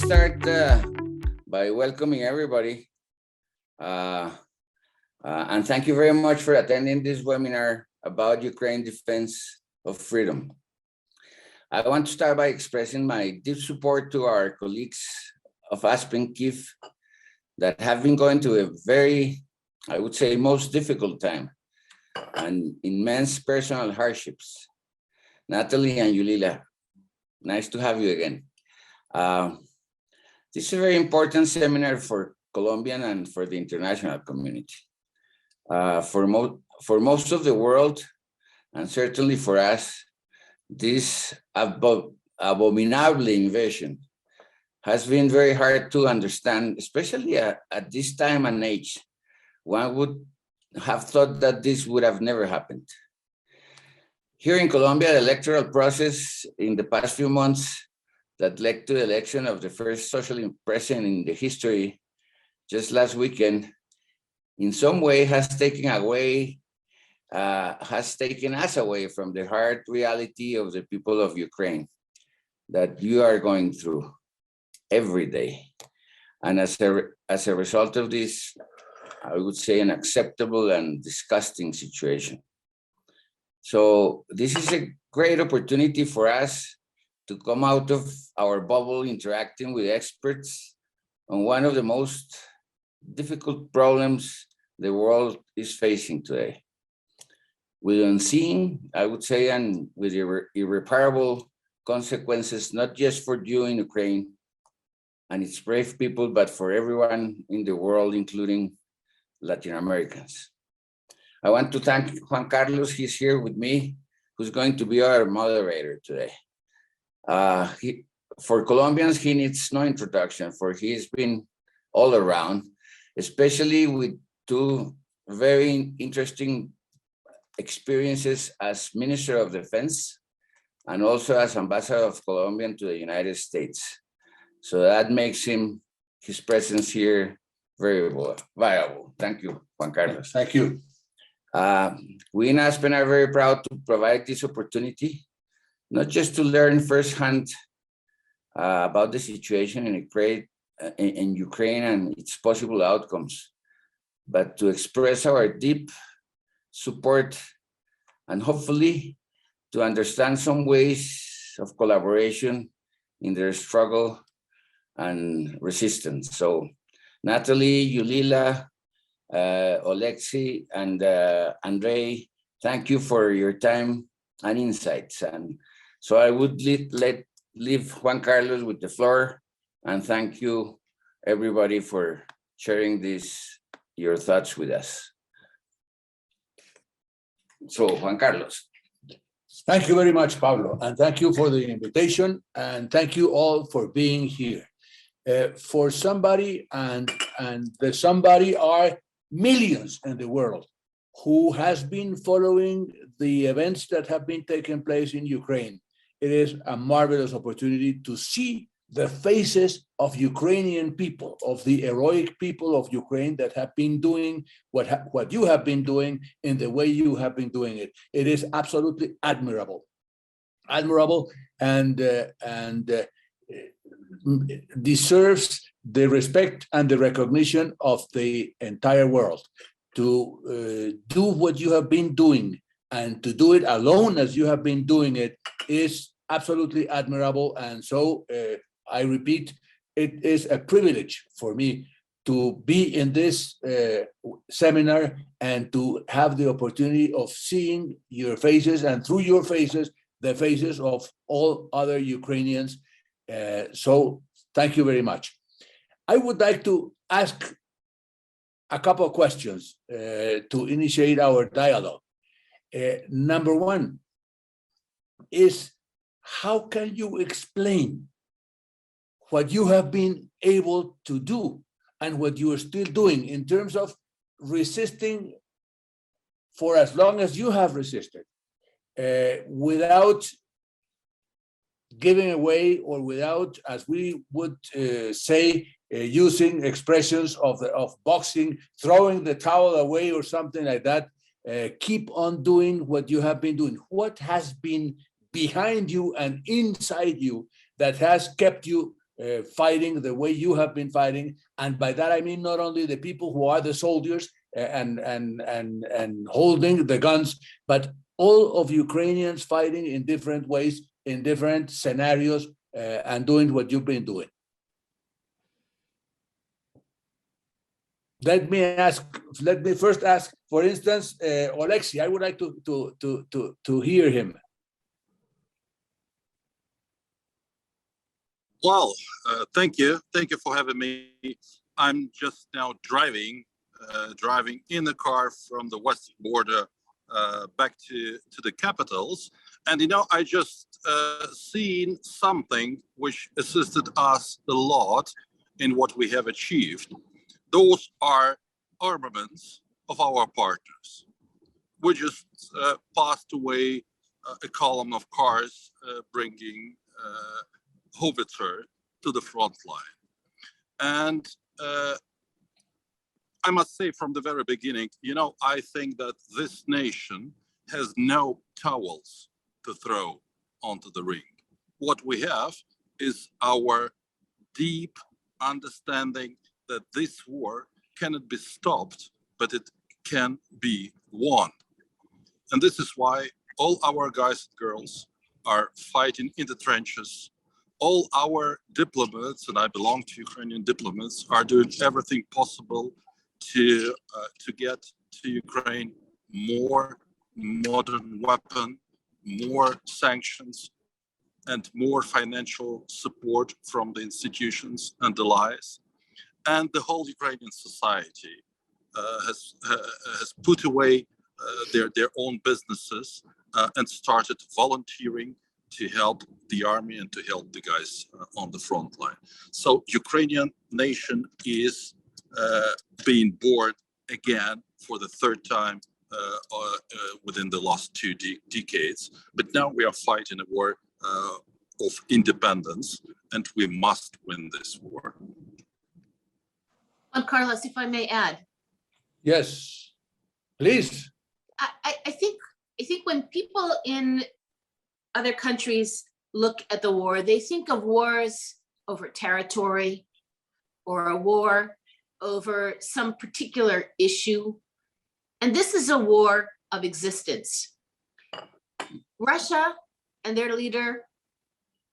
start by welcoming everybody. And thank you very much for attending this webinar about Ukraine defense of freedom. I want to start by expressing my deep support to our colleagues of Aspen Kiev that have been going through a very, I would say, most difficult time and immense personal hardships. Natalie and Yuliya, nice to have you again. This is a very important seminar for Colombian and for the international community. For most of the world, and certainly for us, this abominable invasion has been very hard to understand, especially at this time and age. One would have thought that this would have never happened. Here in Colombia, the electoral process in the past few months that led to the election of the first socialist president in the history just last weekend, in some way has taken us away from the hard reality of the people of Ukraine that you are going through every day. And as a result of this, I would say an unacceptable and disgusting situation. So this is a great opportunity for us to come out of our bubble interacting with experts on one of the most difficult problems the world is facing today. With unseen, I would say, and with irreparable consequences, not just for you in Ukraine and its brave people, but for everyone in the world, including Latin Americans. I want to thank Juan Carlos, he's here with me, who's going to be our moderator today. For Colombians, he needs no introduction, for he's been all around, especially with two very interesting experiences as Minister of Defense and also as Ambassador of Colombia to the United States. So that makes his presence here very viable. Thank you, Juan Carlos. Thank you. We in Aspen are very proud to provide this opportunity, not just to learn firsthand about the situation in Ukraine and its possible outcomes, but to express our deep support and hopefully to understand some ways of collaboration in their struggle and resistance. So Natalie, Yuliya, Oleksii, and Andriy, thank you for your time and insights. And so I would leave Juan Carlos with the floor, and thank you everybody for sharing your thoughts with us. So Juan Carlos. Thank you very much, Pablo, and thank you for the invitation, and thank you all for being here. For somebody, and the somebody are millions in the world who has been following the events that have been taking place in Ukraine. It is a marvelous opportunity to see the faces of Ukrainian people, of the heroic people of Ukraine that have been doing what you have been doing in the way you have been doing it. It is absolutely admirable, and deserves the respect and the recognition of the entire world. To do what you have been doing and to do it alone as you have been doing it is absolutely admirable. And so I repeat, it is a privilege for me to be in this seminar and to have the opportunity of seeing your faces, and through your faces, the faces of all other Ukrainians. So thank you very much. I would like to ask a couple of questions to initiate our dialogue. Number one is, how can you explain what you have been able to do and what you are still doing in terms of resisting for as long as you have resisted, without giving away, or without, as we would say, using expressions of boxing, throwing the towel away or something like that? Keep on doing what you have been doing. What has been behind you and inside you that has kept you fighting the way you have been fighting. And by that, I mean not only the people who are the soldiers and holding the guns, but all of Ukrainians fighting in different ways, in different scenarios, and doing what you've been doing. Let me first ask, for instance, Oleksii, I would like to hear him. Well, thank you for having me. I'm just now driving in the car from the western border back to the capitals, and I just seen something which assisted us a lot in what we have achieved. Those are armaments of our partners. We just passed away a column of cars bringing howitzer to the front line. And I must say from the very beginning, I think that this nation has no towels to throw onto the ring. What we have is our deep understanding that this war cannot be stopped, but it can be won. And this is why all our guys and girls are fighting in the trenches. All our diplomats, and I belong to Ukrainian diplomats, are doing everything possible to get to Ukraine more modern weapon, more sanctions, and more financial support from the institutions and allies. And the whole Ukrainian society has put away their own businesses and started volunteering to help the army and to help the guys on the front line. So Ukrainian nation is being born again for the third time within the last 2 decades. But now we are fighting a war of independence, and we must win this war. Juan Carlos, if I may add. Yes, please. I think when people in other countries look at the war, they think of wars over territory or a war over some particular issue. And this is a war of existence. Russia and their leader,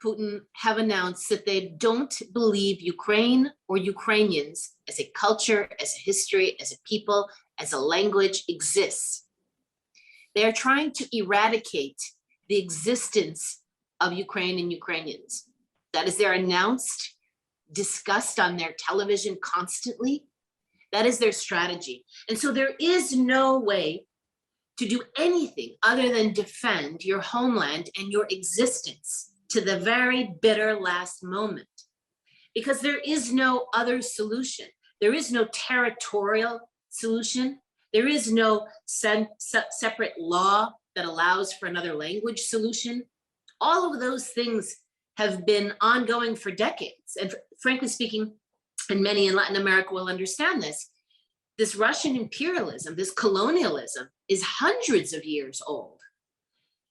Putin, have announced that they don't believe Ukraine or Ukrainians as a culture, as a history, as a people, as a language exists. They are trying to eradicate the existence of Ukraine and Ukrainians. That is their announced, discussed on their television constantly. That is their strategy. And so there is no way to do anything other than defend your homeland and your existence to the very bitter last moment, because there is no other solution. There is no territorial solution. There is no separate law that allows for another language solution. All of those things have been ongoing for decades. And frankly speaking, and many in Latin America will understand this Russian imperialism, this colonialism is hundreds of years old.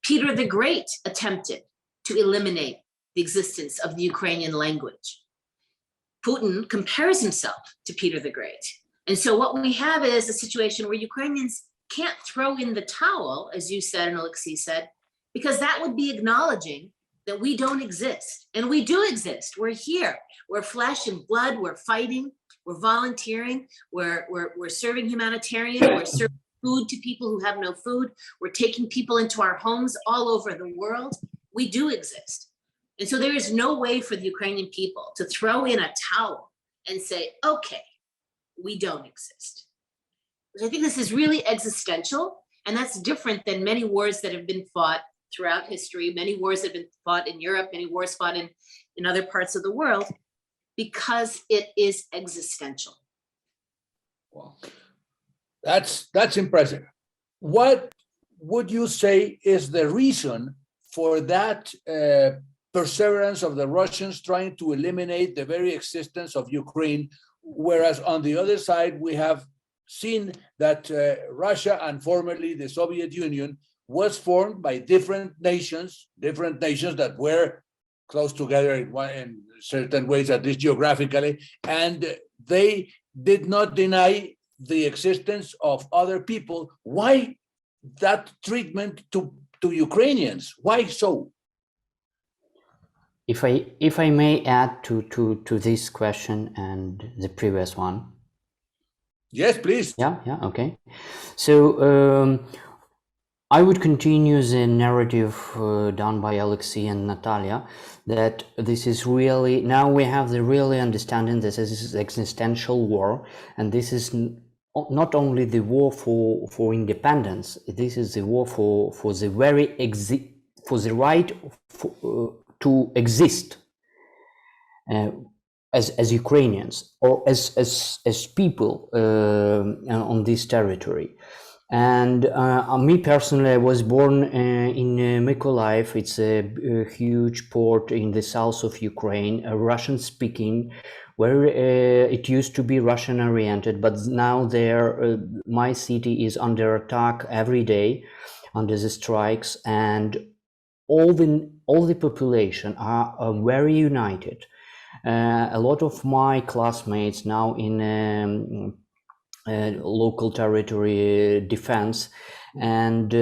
Peter the Great attempted to eliminate the existence of the Ukrainian language. Putin compares himself to Peter the Great. And so what we have is a situation where Ukrainians can't throw in the towel, as you said and Oleksii said, because that would be acknowledging that we don't exist. And we do exist. We're here. We're flesh and blood. We're fighting. We're volunteering. We're serving humanitarian. We're serving food to people who have no food. We're taking people into our homes all over the world. We do exist. And so there is no way for the Ukrainian people to throw in a towel and say, okay, we don't exist. I think this is really existential, and that's different than many wars that have been fought throughout history. Many wars have been fought in Europe, many wars fought in other parts of the world, because it is existential. Wow. That's impressive. What would you say is the reason for that perseverance of the Russians trying to eliminate the very existence of Ukraine, whereas on the other side, we have seen that Russia and formerly the Soviet Union was formed by different nations that were close together in certain ways, at least geographically, and they did not deny the existence of other people. Why that treatment to Ukrainians? Why so? If I may add to this question and the previous one. Yes, please. Yeah, okay. So I would continue the narrative done by Oleksii and Natalia, that this is really, now we have the really understanding this is existential war, and this is not only the war for independence, this is the war for the very for the right to exist as Ukrainians or as people on this territory. And me personally, I was born in Makeiev. It's a huge port in the south of Ukraine, Russian speaking, where it used to be Russian oriented, but now there my city is under attack every day, under the strikes, and all the population are very united. A lot of my classmates now in local territory defense, and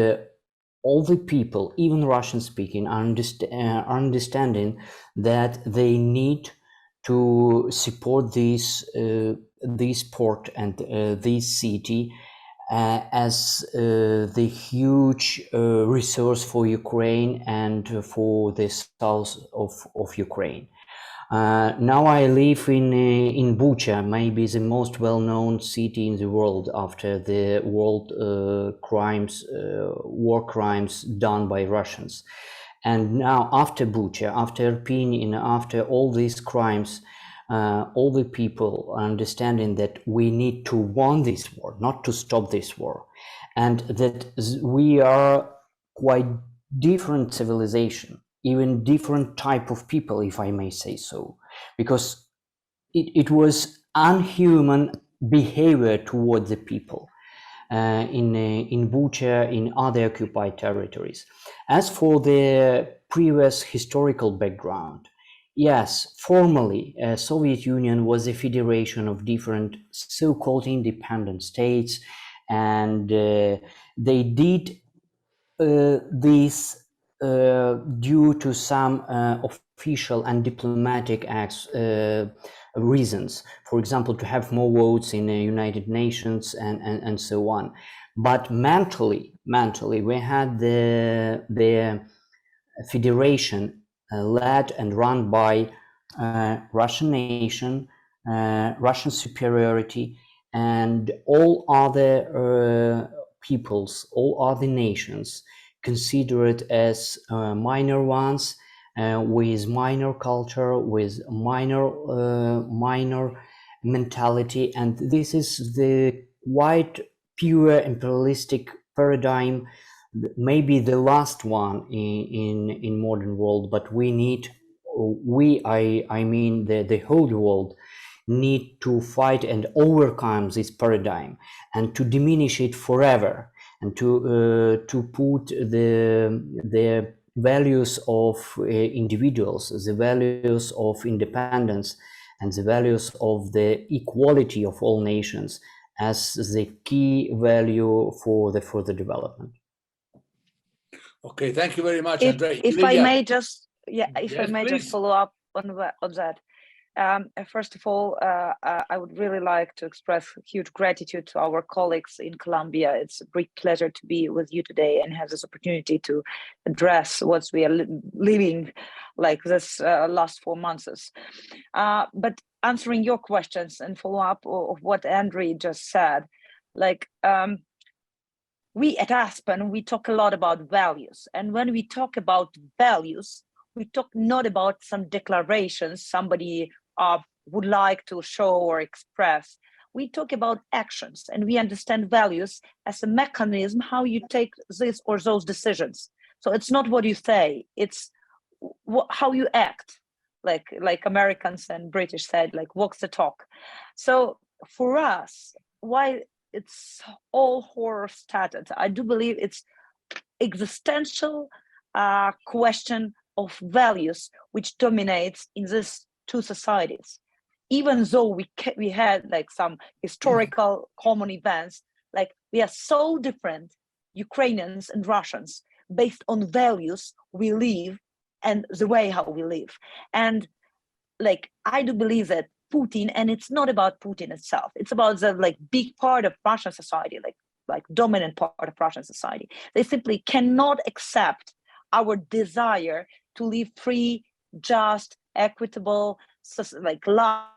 all the people, even Russian speaking, are understanding that they need to support this port and this city as the huge resource for Ukraine and for the south of Ukraine. Now I live in Bucha, maybe the most well-known city in the world after the world war crimes done by Russians. And now after Bucha, after Irpin, after all these crimes, all the people are understanding that we need to win this war, not to stop this war, and that we are quite different civilization, even different type of people, if I may say so, because it was unhuman behavior toward the people in Bucha, in other occupied territories. As for the previous historical background, yes, formally, Soviet Union was a federation of different so-called independent states, and they did this due to some official and diplomatic acts, reasons. For example, to have more votes in the United Nations and so on. But mentally, we had the federation led and run by Russian nation, Russian superiority, and all other peoples, all other nations considered as minor ones, with minor culture, with minor mentality, and this is the quite pure imperialistic paradigm, maybe the last one in modern world. But we need, I mean the whole world need to fight and overcome this paradigm and to diminish it forever, and to put the values of individuals, the values of independence, and the values of the equality of all nations as the key value for the further development. Okay, thank you very much, Andriy. If I may just, please. just follow up on that. First of all, I would really like to express huge gratitude to our colleagues in Colombia. It's a great pleasure to be with you today and have this opportunity to address what we are living like this last 4 months. But answering your questions and follow up of what Andriy just said, like we at Aspen, we talk a lot about values. And when we talk about values, we talk not about some declarations somebody would like to show or express. We talk about actions, and we understand values as a mechanism how you take this or those decisions. So it's not what you say, it's how you act, like Americans and British said, like walk the talk. So for us, why it's all horror started, I do believe it's existential question of values which dominates in these two societies. Even though we had like some historical common events, like we are so different, Ukrainians and Russians, based on values we live and the way how we live. And like I do believe that Putin, and it's not about Putin itself, it's about the like big part of Russian society, like dominant part of Russian society. They simply cannot accept our desire to live free, just, equitable, like life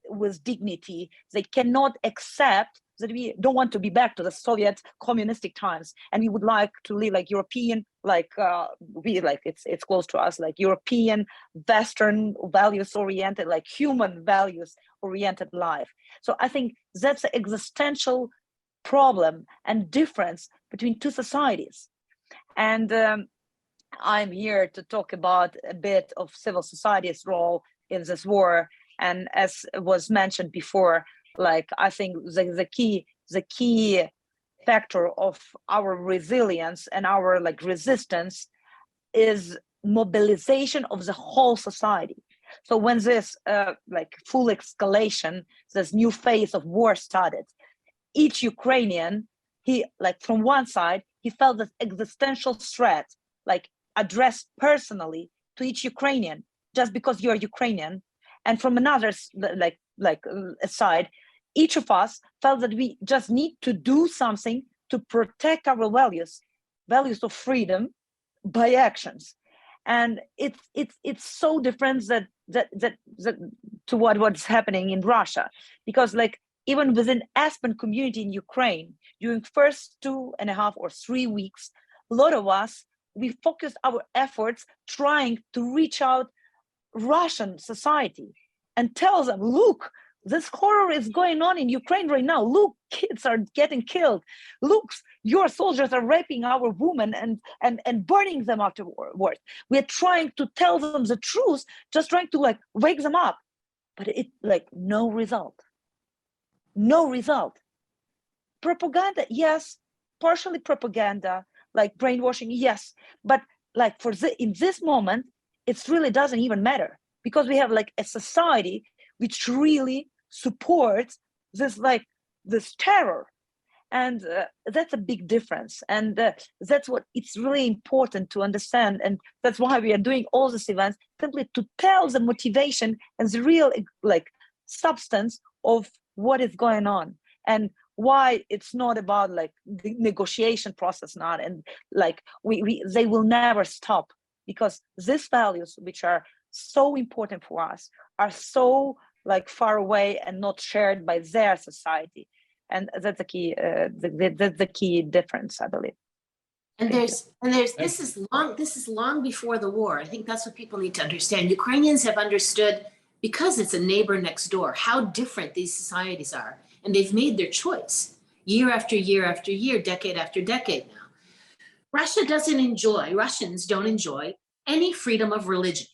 with dignity. They cannot accept that we don't want to be back to the Soviet communistic times, and we would like to live like European, like it's close to us, like European, Western values oriented, like human values oriented life. So I think that's an existential problem and difference between two societies. And I'm here to talk about a bit of civil society's role in this war. And as was mentioned before, like I think the key factor of our resilience and our like resistance is mobilization of the whole society. So when this like full escalation, this new phase of war started, each Ukrainian, he like from one side, he felt this existential threat, like addressed personally to each Ukrainian, just because you're Ukrainian. And from another side, each of us felt that we just need to do something to protect our values of freedom by actions. And it's so different that to what's happening in Russia, because like even within Aspen community in Ukraine, during first 2.5 or 3 weeks, a lot of us, we focused our efforts trying to reach out Russian society and tell them, look, this horror is going on in Ukraine right now. Look, kids are getting killed. Look, your soldiers are raping our women and burning them afterwards. We're trying to tell them the truth, just trying to like wake them up. But it like no result. No result. Propaganda, yes, partially propaganda, like brainwashing, yes. But like in this moment, it really doesn't even matter, because we have like a society which really supports this terror. And that's a big difference. And that's what it's really important to understand. And that's why we are doing all these events, simply to tell the motivation and the real like substance of what is going on, and why it's not about like the negotiation process, not, and like they will never stop, because these values, which are so important for us, are so like far away and not shared by their society. And that's the key, the key difference, I believe. And this is long before the war. I think that's what people need to understand. Ukrainians have understood, because it's a neighbor next door, how different these societies are. And they've made their choice year after year after year, decade after decade now. Russians don't enjoy any freedom of religion,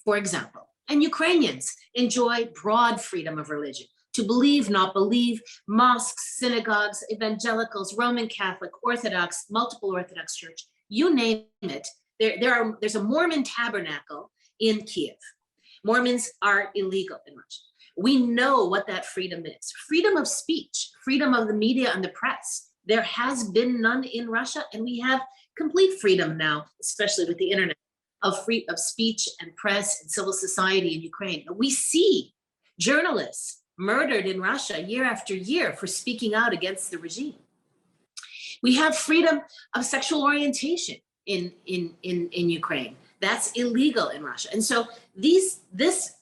for example. And Ukrainians enjoy broad freedom of religion, to believe, not believe, mosques, synagogues, evangelicals, Roman Catholic, Orthodox, multiple Orthodox church, you name it. There's a Mormon tabernacle in Kiev. Mormons are illegal in Russia. We know what that freedom is. Freedom of speech, freedom of the media and the press. There has been none in Russia, and we have complete freedom now, especially with the internet, of speech and press and civil society in Ukraine. We see journalists murdered in Russia year after year for speaking out against the regime. We have freedom of sexual orientation in Ukraine. That's illegal in Russia. And so this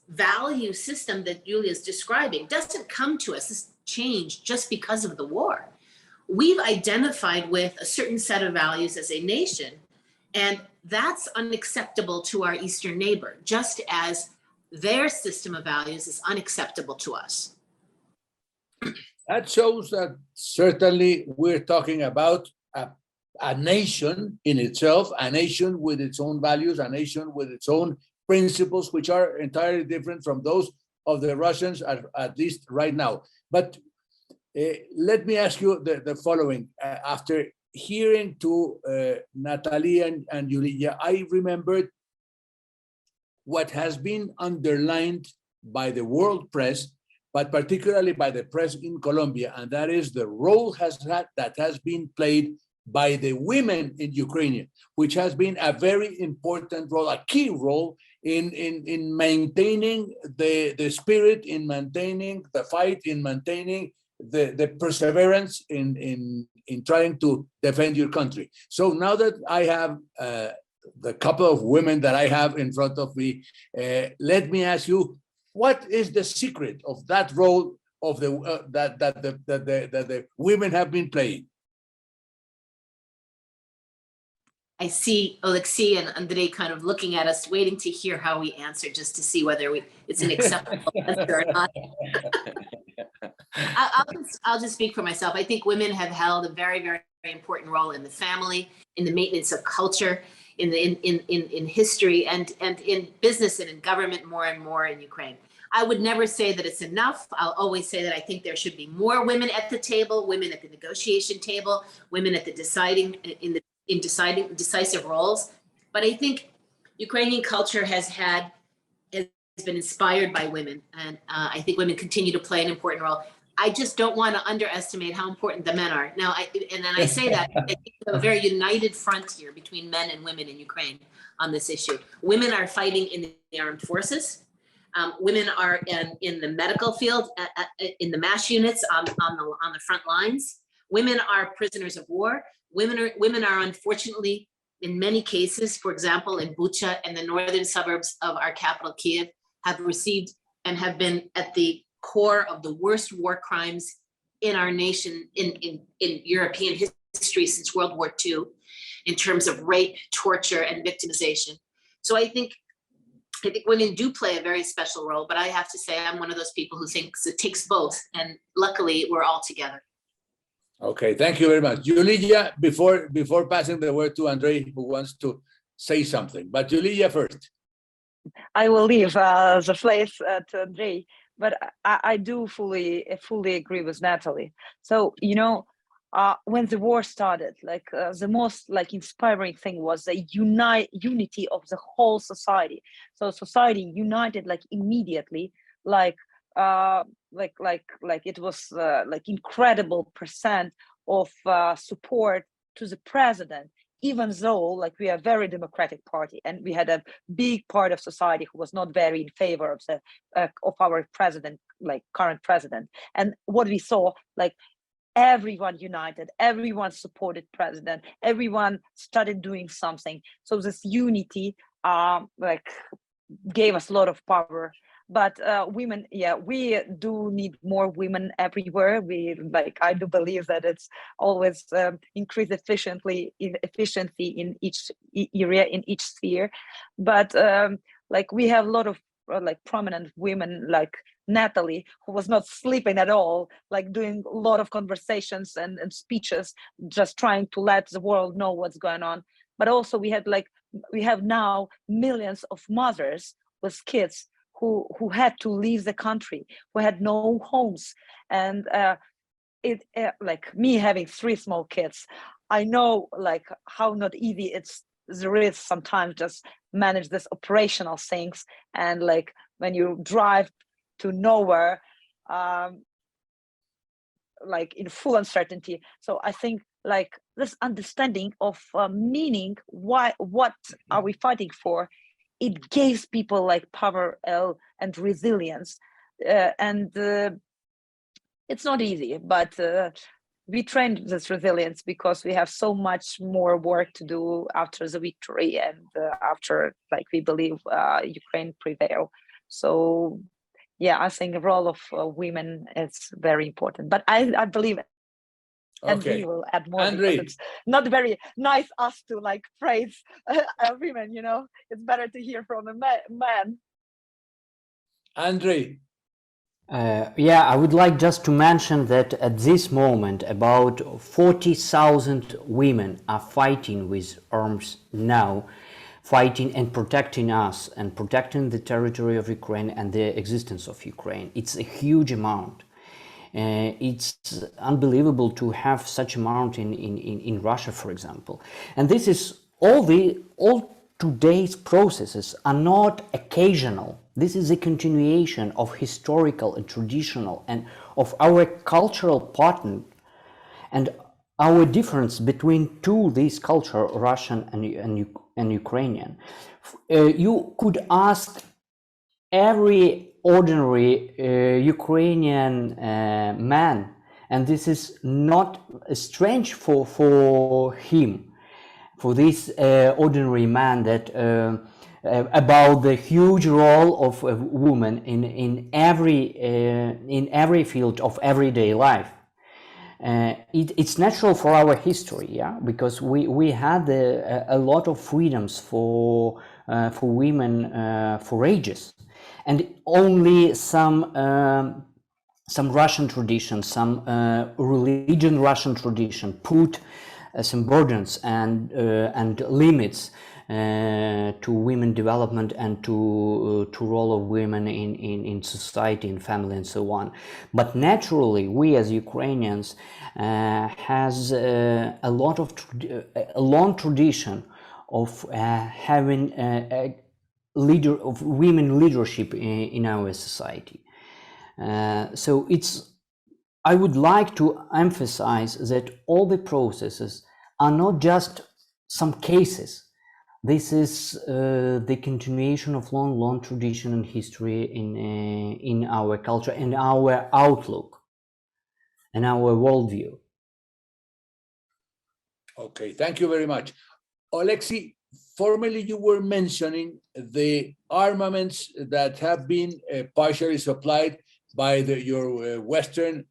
value system that Yuliya is describing doesn't come to us, this change, just because of the war. We've identified with a certain set of values as a nation, and that's unacceptable to our Eastern neighbor, just as their system of values is unacceptable to us. That shows that certainly we're talking about a nation in itself, a nation with its own values, a nation with its own principles, which are entirely different from those of the Russians, at least right now. But let me ask you the following. After hearing to Natalie and Yuliya, I remembered what has been underlined by the world press, but particularly by the press in Colombia, and that is the role that has been played by the women in Ukraine, which has been a very important role, a key role in maintaining the spirit, in maintaining the fight, in maintaining the perseverance in trying to defend your country. So now that I have the couple of women that I have in front of me, let me ask you, what is the secret of that role of that the women have been playing? I see Oleksii and Andriy kind of looking at us, waiting to hear how we answer, just to see whether it's an acceptable answer or not. I'll just speak for myself. I think women have held a very, very, very important role in the family, in the maintenance of culture, in history, and in business and in government more and more in Ukraine. I would never say that it's enough. I'll always say that I think there should be more women at the table, women at the negotiation table, women at the deciding decisive roles. But I think Ukrainian culture has been inspired by women, and I think women continue to play an important role. I just don't want to underestimate how important the men are. Now, I say that I think we have a very united front here between men and women in Ukraine on this issue. Women are fighting in the armed forces. Women are in the medical field, in the MASH units on the front lines. Women are prisoners of war. Women are unfortunately, in many cases, for example, in Bucha and the northern suburbs of our capital, Kiev, have received and have been at the core of the worst war crimes in our nation, in European history since World War II, in terms of rape, torture, and victimization. So I think women do play a very special role, but I have to say I'm one of those people who thinks it takes both, and luckily we're all together. Okay, thank you very much. Yuliya, before passing the word to Andriy, who wants to say something, but Yuliya first. I will leave the place to Andriy, but I do fully agree with Natalie. So, when the war started, the most inspiring thing was the unity of the whole society. So society united immediately, it was incredible percent of support to the president, even though we are a very democratic party, and we had a big part of society who was not very in favor of our president, current president. And what we saw, everyone united, everyone supported president, everyone started doing something. So this unity gave us a lot of power. But women, we do need more women everywhere. I do believe that it's always increase efficiency in each area, in each sphere. But we have a lot of prominent women like Natalie, who was not sleeping at all, doing a lot of conversations and speeches, just trying to let the world know what's going on. But also we have now millions of mothers with kids who had to leave the country, who had no homes. And me having 3 small kids, I know how not easy there is sometimes just manage this operational things. And when you drive to nowhere, in full uncertainty. So I think this understanding of meaning, what are we fighting for? It gives people power and resilience, and it's not easy, but we trained this resilience because we have so much more work to do after the victory, and after we believe Ukraine prevail. So I think the role of women is very important, but I believe and we will add more. It's not very nice us to praise women, it's better to hear from a man. Andriy. I would like just to mention that at this moment about 40,000 women are fighting with arms now, fighting and protecting us and protecting the territory of Ukraine and the existence of Ukraine. It's a huge amount. It's unbelievable to have such amount in Russia, for example. And this is all today's processes are not occasional. This is a continuation of historical and traditional and of our cultural pattern. And our difference between these culture, Russian and Ukrainian, you could ask every ordinary Ukrainian man, and this is not strange for him, for this ordinary man, that about the huge role of a woman in every field of everyday life. It's natural for our history, yeah, because we had a lot of freedoms for women for ages, and only some Russian tradition, some religion Russian tradition put some burdens and limits to women development and to role of women in society, in family, and so on. But naturally, we as Ukrainians has a long tradition of having a leader of women leadership in our society. So I would like to emphasize that all the processes are not just some cases. This is the continuation of long tradition and history in our culture and our outlook and our worldview. Okay, thank you very much. Oleksii, formerly you were mentioning the armaments that have been partially supplied by your Western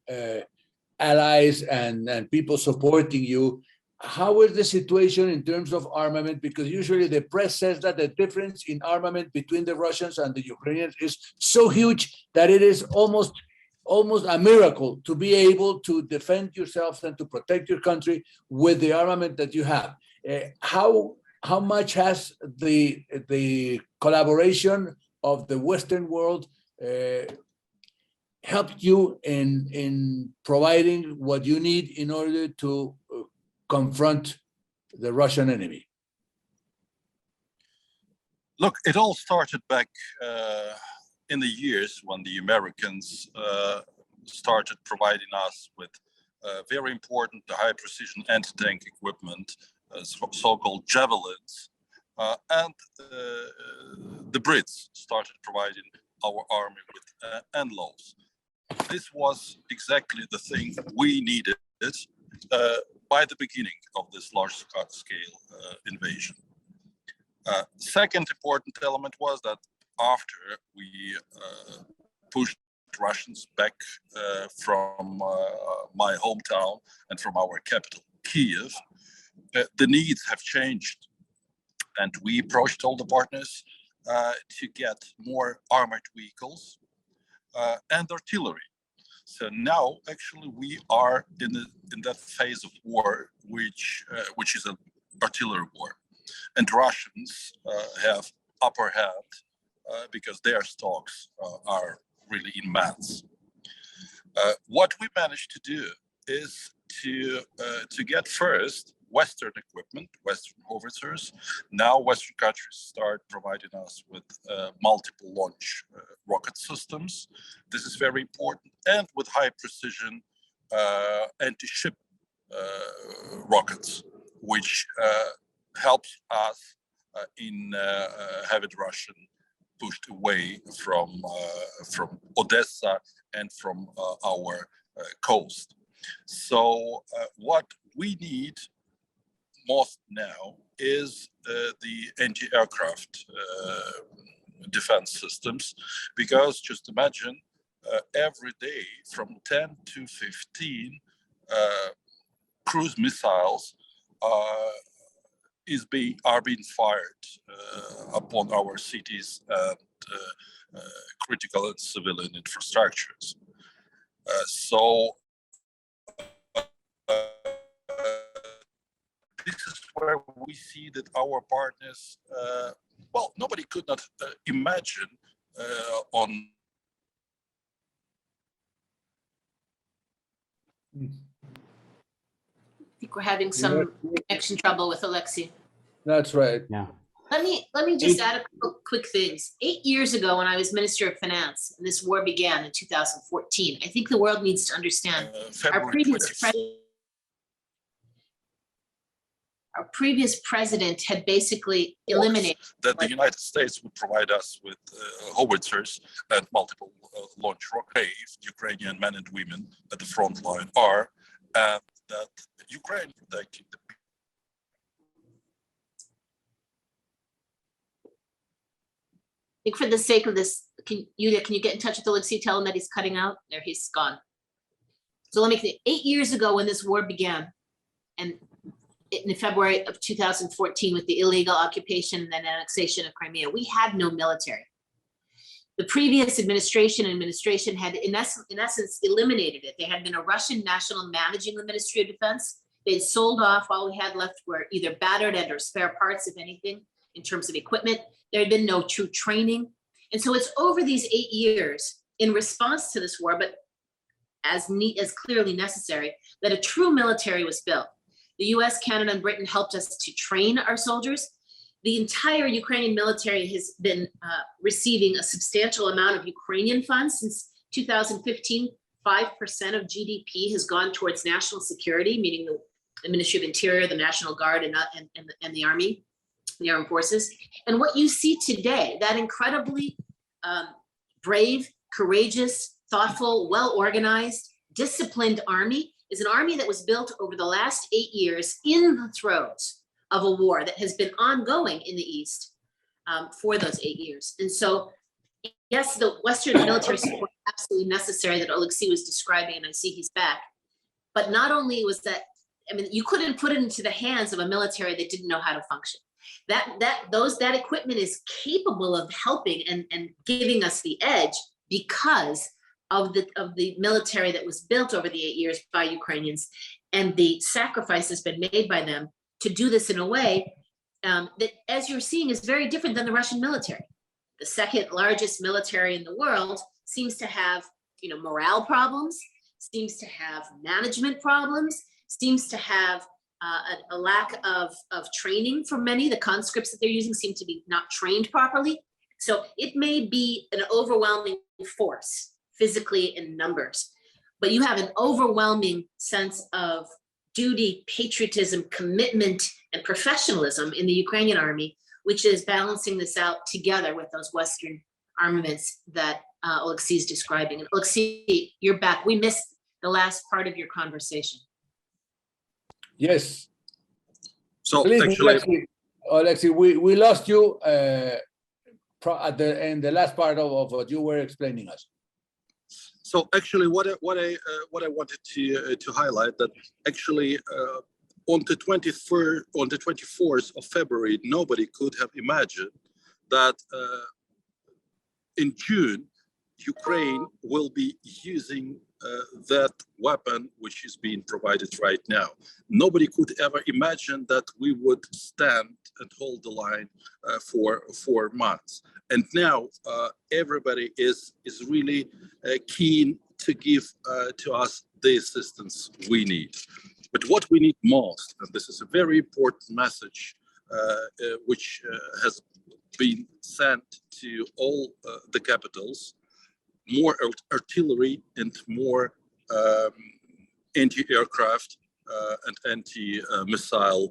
allies and people supporting you. How is the situation in terms of armament? Because usually the press says that the difference in armament between the Russians and the Ukrainians is so huge that it is almost a miracle to be able to defend yourselves and to protect your country with the armament that you have. How much has the collaboration of the Western world helped you in providing what you need in order to confront the Russian enemy? Look, it all started back in the years when the Americans started providing us with very important high precision anti-tank equipment, so-called javelins, and the Brits started providing our army with NLAWs. This was exactly the thing we needed by the beginning of this large-scale invasion. Second important element was that after we pushed Russians back from my hometown and from our capital, Kiev, the needs have changed. And we approached all the partners to get more armored vehicles and artillery. So now, actually, we are in that phase of war, which is an artillery war, and Russians have upper hand because their stocks are really immense. What we managed to do is to get first Western equipment, Western howitzers. Now Western countries start providing us with multiple launch rocket systems. This is very important, and with high precision anti-ship rockets, which helps us in having Russian pushed away from Odessa and from our coast. So what we need most now is the anti-aircraft defense systems, because just imagine every day from 10 to 15 cruise missiles are being fired upon our cities and critical and civilian infrastructures. So this is where we see that our partners, well, nobody could not imagine on I think we're having some connection trouble with Oleksii. That's right. Yeah. Let me just add a couple quick things. 8 years ago, when I was Minister of Finance and this war began in 2014, I think the world needs to understand our previous president had basically eliminated that the United States would provide us with howitzers and multiple launch rockets. Ukrainian men and women at the front line are, and that Ukraine protecting the. I think for the sake of this, Yuliya, can you get in touch with Oleksii? Tell him that he's cutting out. There, he's gone. So let me think. 8 years ago, when this war began, and in February of 2014, with the illegal occupation and annexation of Crimea, we had no military. The previous administration had, in essence, eliminated it. There had been a Russian national managing the Ministry of Defense. They'd sold off. All we had left were either battered and or spare parts, if anything, in terms of equipment. There had been no true training. And so it's over these 8 years, in response to this war, but as clearly necessary, that a true military was built. The US, Canada, and Britain helped us to train our soldiers. The entire Ukrainian military has been receiving a substantial amount of Ukrainian funds since 2015. 5% of GDP has gone towards national security, meaning the Ministry of Interior, the National Guard, and the Army, the Armed Forces. And what you see today, that incredibly brave, courageous, thoughtful, well-organized, disciplined army is an army that was built over the last 8 years in the throes of a war that has been ongoing in the East for those 8 years. And so, yes, the Western military support is absolutely necessary that Oleksii was describing, and I see he's back. But not only was that, I mean, you couldn't put it into the hands of a military that didn't know how to function. That equipment is capable of helping and giving us the edge because of the military that was built over the 8 years by Ukrainians, and the sacrifice has been made by them to do this in a way that, as you're seeing, is very different than the Russian military. The second largest military in the world seems to have, morale problems, seems to have management problems, seems to have a lack of training for many. The conscripts that they're using seem to be not trained properly. So it may be an overwhelming force, physically in numbers, but you have an overwhelming sense of duty, patriotism, commitment, and professionalism in the Ukrainian army, which is balancing this out together with those Western armaments that Oleksii is describing. And Oleksii, you're back. We missed the last part of your conversation. Yes. So Please, actually, Oleksii, we lost you in the last part of what you were explaining us. So actually, what I wanted to highlight that actually on the 24th of February, nobody could have imagined that in June, Ukraine will be using that weapon which is being provided right now. Nobody could ever imagine that we would stand and hold the line for 4 months. And now everybody is really keen to give to us the assistance we need. But what we need most, and this is a very important message which has been sent to all the capitals, more artillery and more anti-aircraft and anti-missile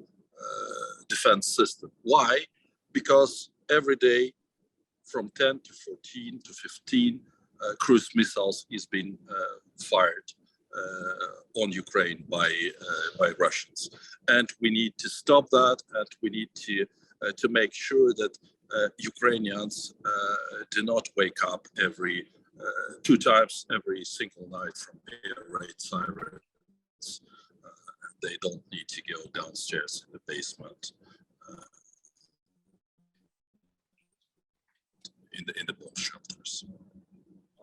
defense system. Why? Because every day from 10 to 14 to 15 cruise missiles is being fired on Ukraine by Russians. And we need to stop that, and we need to make sure that Ukrainians do not wake up every 2 times every single night from air raid sirens. They don't need to go downstairs in the basement in the bomb shelters.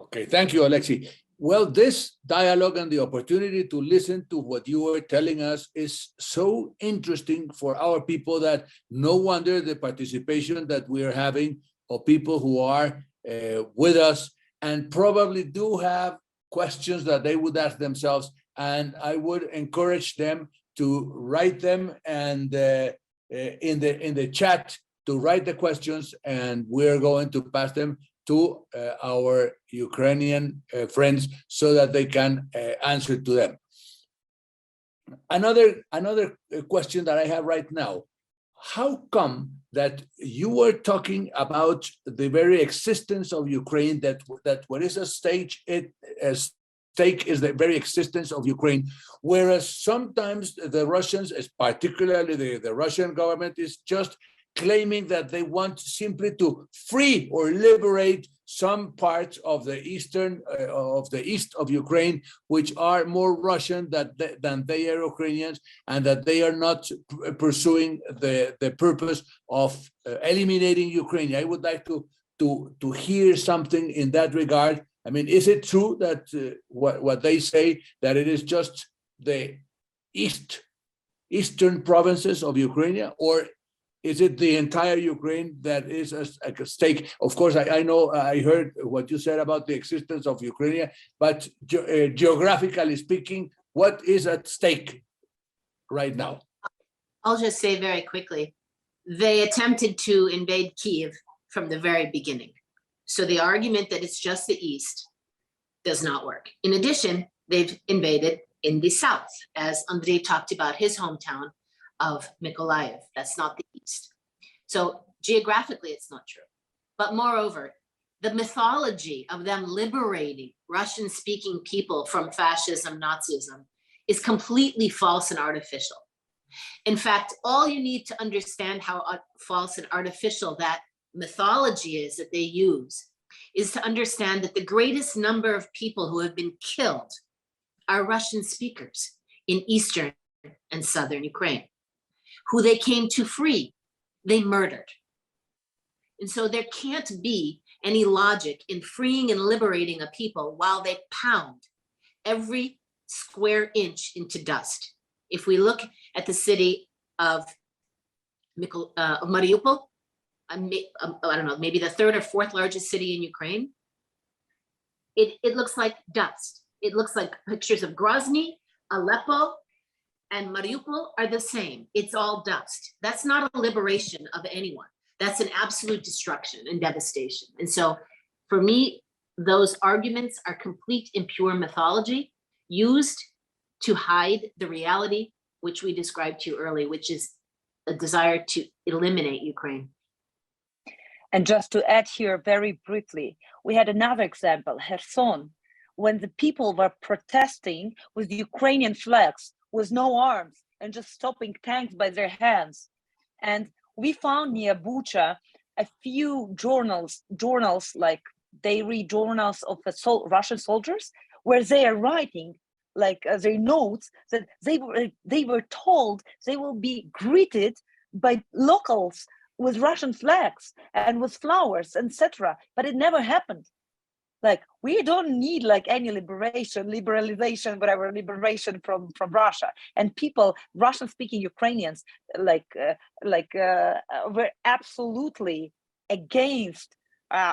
Okay, thank you, Oleksii. Well, this dialogue and the opportunity to listen to what you were telling us is so interesting for our people that no wonder the participation that we are having of people who are with us and probably do have questions that they would ask themselves and I would encourage them to write them and in the chat to write the questions, and we're going to pass them to our Ukrainian friends so that they can answer to them. Another question that I have right now: how come that you were talking about the very existence of Ukraine, that what is at stake is the very existence of Ukraine, whereas sometimes the Russians, particularly the Russian government, is just claiming that they want simply to free or liberate some parts of the east of Ukraine, which are more Russian than they are Ukrainians, and that they are not pursuing the purpose of eliminating Ukraine. I would like to hear something in that regard. I mean, is it true that what they say, that it is just the eastern provinces of Ukraine, or is it the entire Ukraine that is at stake? Of course, I know, I heard what you said about the existence of Ukraine, but geographically speaking, what is at stake right now? I'll just say very quickly, they attempted to invade Kiev from the very beginning. So the argument that it's just the east does not work. In addition, they've invaded in the south, as Andriy talked about his hometown of Makeiev. That's not the east. So geographically, it's not true. But moreover, the mythology of them liberating Russian-speaking people from fascism, Nazism, is completely false and artificial. In fact, all you need to understand how false and artificial that mythology is that they use is to understand that the greatest number of people who have been killed are Russian speakers in eastern and southern Ukraine, who they came to free, they murdered. And so there can't be any logic in freeing and liberating a people while they pound every square inch into dust. If we look at the city of Mariupol, I don't know, maybe the third or fourth largest city in Ukraine, it looks like dust. It looks like pictures of Grozny, Aleppo, and Mariupol are the same. It's all dust. That's not a liberation of anyone. That's an absolute destruction and devastation. And so for me, those arguments are complete and pure mythology used to hide the reality, which we described to you earlier, which is a desire to eliminate Ukraine. And just to add here very briefly, we had another example, Kherson, when the people were protesting with Ukrainian flags, with no arms, and just stopping tanks by their hands. And we found near Bucha a few journals like diary journals of the Russian soldiers, where they are writing like their notes that they were told they will be greeted by locals with Russian flags and with flowers, etc. But it never happened. Like, we don't need like any liberalization, whatever, liberation from Russia. And people, Russian-speaking Ukrainians, were absolutely against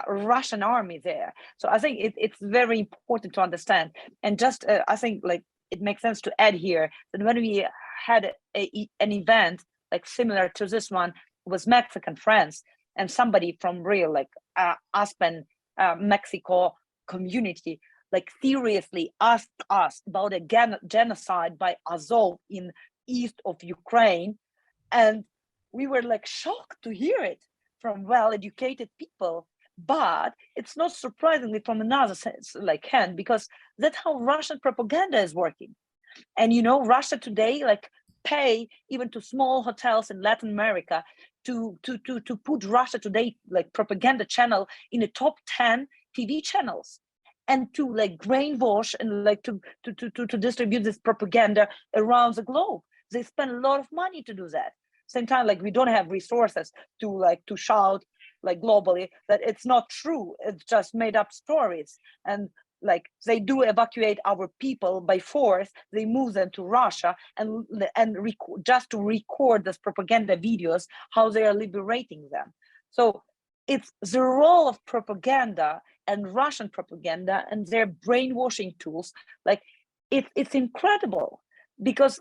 Russian army there. So I think it's very important to understand. And just I think like it makes sense to add here that when we had an event like similar to this one was Mexican friends, and somebody from real like Aspen, Mexico community like seriously asked us about a genocide by Azov in east of Ukraine, and we were like shocked to hear it from well-educated people. But it's not surprisingly from another sense, like hand, because that's how Russian propaganda is working. And you know, Russia today like pay even to small hotels in Latin America to put Russia Today like propaganda channel in the top 10 TV channels, and to like brainwash and like to distribute this propaganda around the globe. They spend a lot of money to do that. Same time, like we don't have resources to shout like globally that it's not true. It's just made up stories. And like they do evacuate our people by force. They move them to Russia and just to record these propaganda videos, how they are liberating them. So it's the role of propaganda and Russian propaganda and their brainwashing tools. Like it's incredible because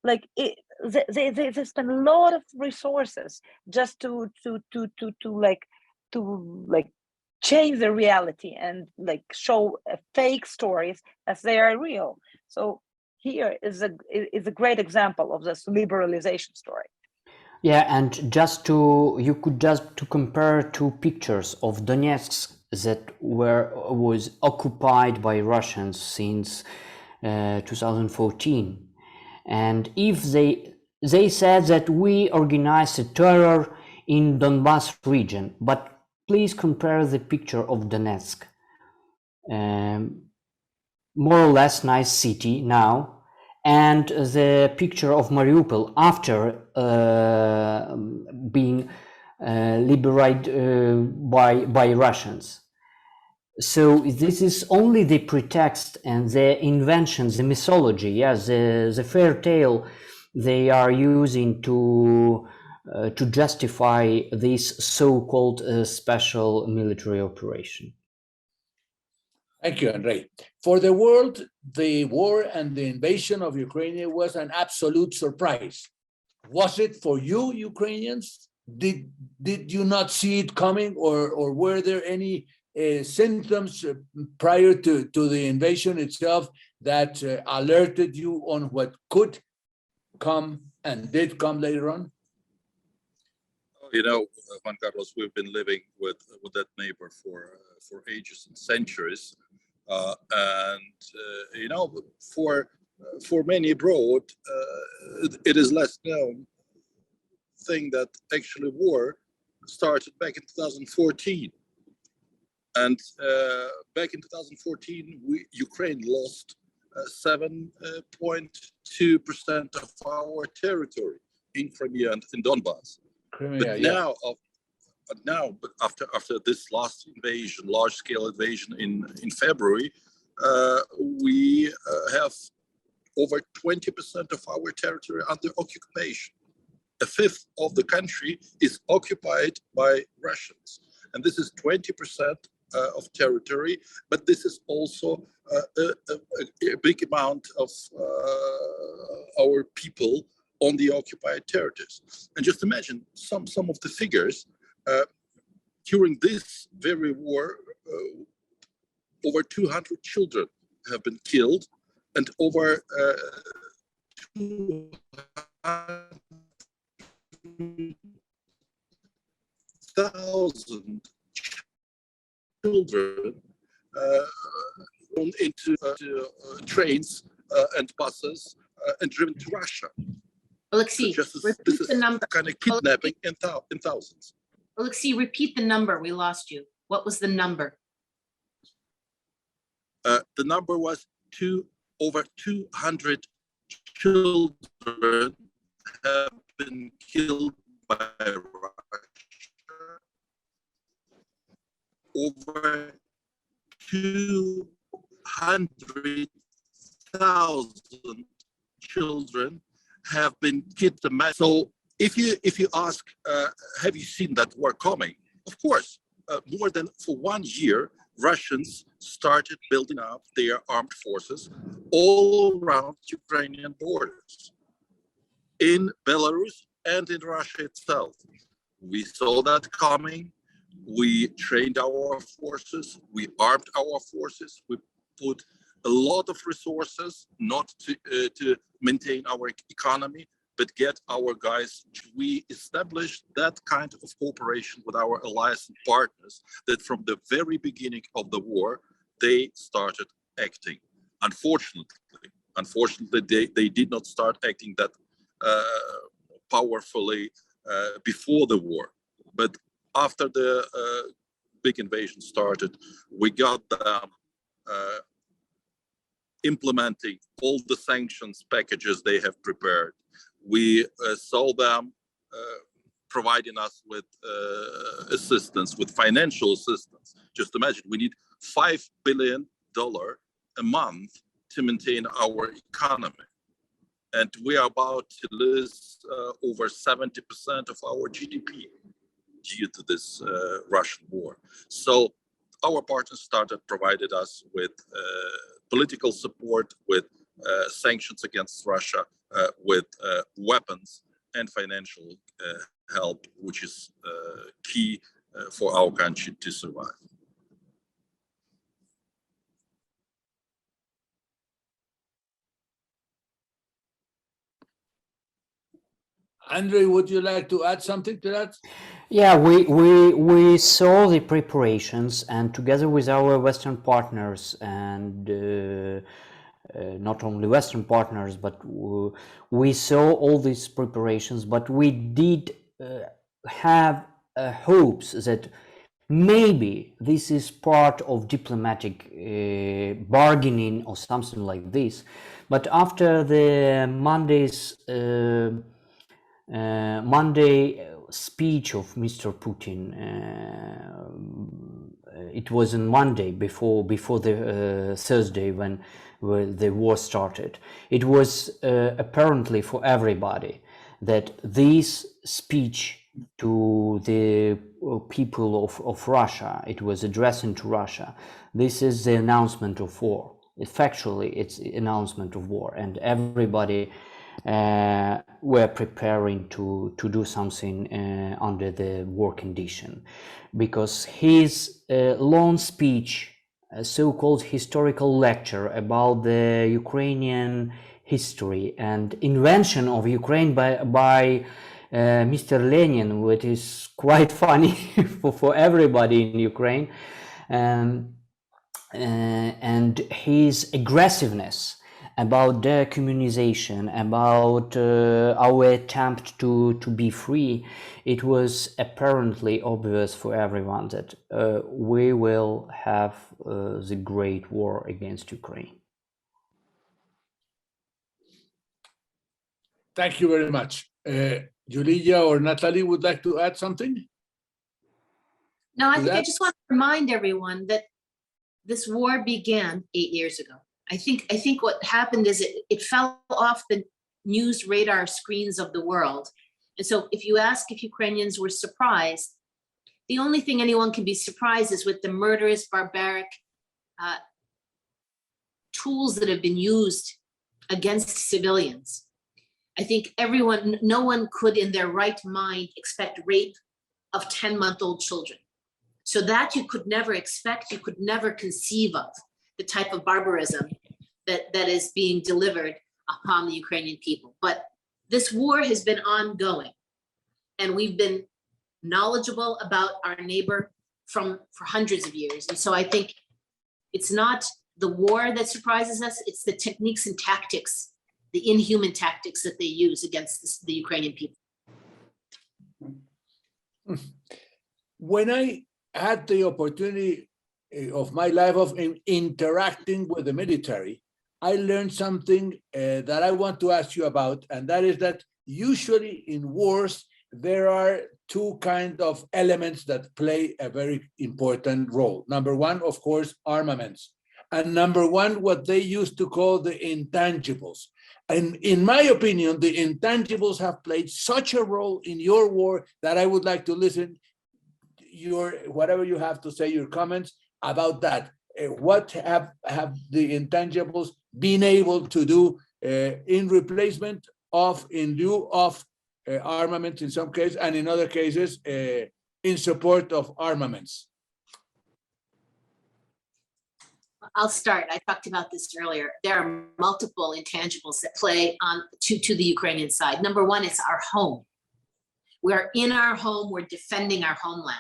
they spend a lot of resources just to change the reality and show fake stories as they are real. So here is a great example of this liberalization story. Yeah, and you could just compare two pictures of Donetsk that was occupied by Russians since 2014, and if they said that we organized a terror in Donbas region, but please compare the picture of Donetsk, more or less nice city now, and the picture of Mariupol after being liberated by Russians. So this is only the pretext and the inventions, the mythology, yes, the fairy tale they are using to justify this so-called special military operation. Thank you, Andriy. For the world, the war and the invasion of Ukraine was an absolute surprise. Was it for you, Ukrainians? Did you not see it coming, or were there any symptoms prior to the invasion itself that alerted you on what could come and did come later on? You know, Juan Carlos, we've been living with that neighbor for ages and centuries, you know, for many abroad, it is less known thing that actually war started back in 2014, and back in 2014, Ukraine lost 7.2% of our territory in Crimea and in Donbas. But now, after this last invasion, large-scale invasion in February, we have over 20% of our territory under occupation. A fifth of the country is occupied by Russians, and this is 20% of territory. But this is also a big amount of our people on the occupied territories. And just imagine some of the figures. During this very war, over 200 children have been killed, and over 200,000 children into trains and buses and driven to Russia. Oleksii, So repeat the number. Kind of kidnapping in thousands. Oleksii, repeat the number. We lost you. What was the number? The number was over 200 children have been killed by Russia. Over 200,000 children have been kidnapped. So if you ask, have you seen that war coming? Of course, more than for 1 year, Russians started building up their armed forces all around Ukrainian borders, in Belarus and in Russia itself. We saw that coming. We trained our forces. We armed our forces. We put a lot of resources not to maintain our economy, but get our guys. We established that kind of cooperation with our allies and partners that from the very beginning of the war, they started acting. Unfortunately, they did not start acting that powerfully before the war. But after the big invasion started, we got them implementing all the sanctions packages they have prepared. We saw them providing us with assistance, with financial assistance. Just imagine, we need $5 billion a month to maintain our economy. And we are about to lose over 70% of our GDP due to this Russian war. So our partners started providing us with political support, with sanctions against Russia with weapons and financial help, which is key for our country to survive. Andriy, would you like to add something to that? Yeah, we saw the preparations, and together with our Western partners, and not only Western partners, but we saw all these preparations, but we did have hopes that maybe this is part of diplomatic bargaining or something like this. But after the Monday speech of Mr. Putin, it was on Monday before the Thursday when the war started. It was apparently for everybody that this speech to the people of Russia, it was addressing to Russia. This is the announcement of war. Factually, it's announcement of war, and everybody were preparing to do something under the war condition, because his long speech, a so-called historical lecture about the Ukrainian history and invention of Ukraine by Mr. Lenin, which is quite funny for everybody in Ukraine, and his aggressiveness about decommunization, about our attempt to be free, it was apparently obvious for everyone that we will have the great war against Ukraine. Thank you very much. Yuliya or Natalie would like to add something? No, I think I just want to remind everyone that this war began 8 years ago. I think what happened is it fell off the news radar screens of the world. And so if you ask if Ukrainians were surprised, the only thing anyone can be surprised is with the murderous, barbaric tools that have been used against civilians. I think no one could in their right mind expect rape of 10-month-old children. So that you could never expect, you could never conceive of the type of barbarism that is being delivered upon the Ukrainian people. But this war has been ongoing, and we've been knowledgeable about our neighbor for hundreds of years. And so I think it's not the war that surprises us, it's the techniques and tactics, the inhuman tactics that they use against the Ukrainian people. When I had the opportunity of my life of interacting with the military, I learned something that I want to ask you about, and that is that usually in wars, there are two kinds of elements that play a very important role. Number one, of course, armaments. And number one, what they used to call the intangibles. And in my opinion, the intangibles have played such a role in your war that I would like to listen whatever you have to say, your comments about that. What have the intangibles been able to do in replacement of, in lieu of armaments in some cases, and in other cases, in support of armaments? I'll start. I talked about this earlier. There are multiple intangibles that play on to the Ukrainian side. Number one, it's our home. We're in our home, we're defending our homeland.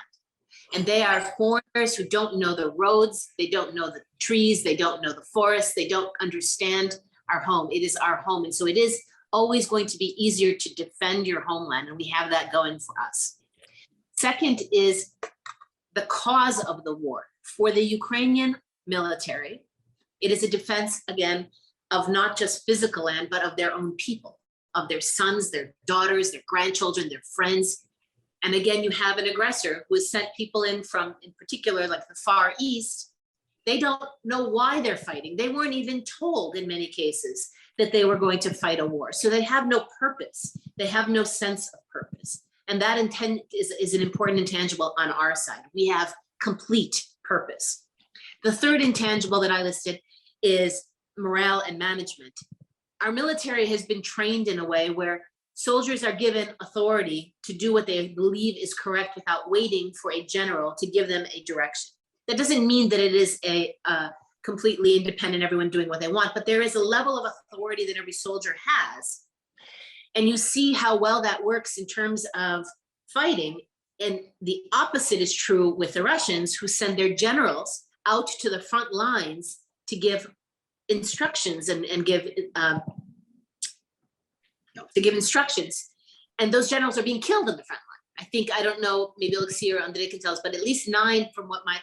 And they are foreigners who don't know the roads, they don't know the trees, they don't know the forests, they don't understand our home. It is our home. And so it is always going to be easier to defend your homeland, and we have that going for us. Second is the cause of the war. For the Ukrainian military, it is a defense, again, of not just physical land, but of their own people, of their sons, their daughters, their grandchildren, their friends. And again, you have an aggressor who has sent people in from, in particular, like the Far East. They don't know why they're fighting. They weren't even told in many cases that they were going to fight a war. So they have no purpose. They have no sense of purpose. And that intent is an important intangible on our side. We have complete purpose. The third intangible that I listed is morale and management. our military has been trained in a way where soldiers are given authority to do what they believe is correct without waiting for a general to give them a direction. That doesn't mean that it is a completely independent, everyone doing what they want, but there is a level of authority that every soldier has. And you see how well that works in terms of fighting. And the opposite is true with the Russians, who send their generals out to the front lines to give instructions and give instructions. And those generals are being killed in the front line. I think, I don't know, maybe Oleksii or Andriy can tell us, but at least 9, from what I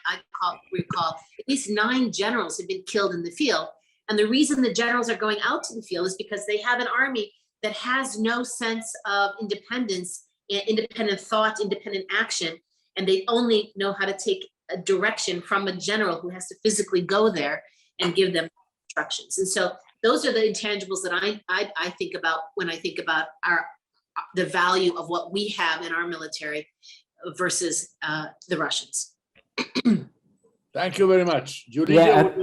recall, at least 9 generals have been killed in the field. And the reason the generals are going out to the field is because they have an army that has no sense of independence, independent thought, independent action, and they only know how to take a direction from a general who has to physically go there and give them instructions. And so those are the intangibles that I think about when I think about the value of what we have in our military versus the Russians. Thank you very much. Yuliya,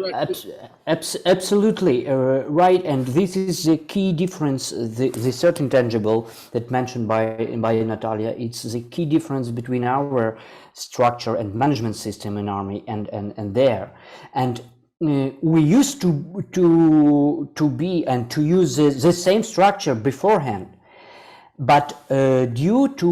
absolutely right. And this is the key difference, the certain tangible that mentioned by Natalia. It's the key difference between our structure and management system in army and there. And we used to be and to use the same structure beforehand. But due to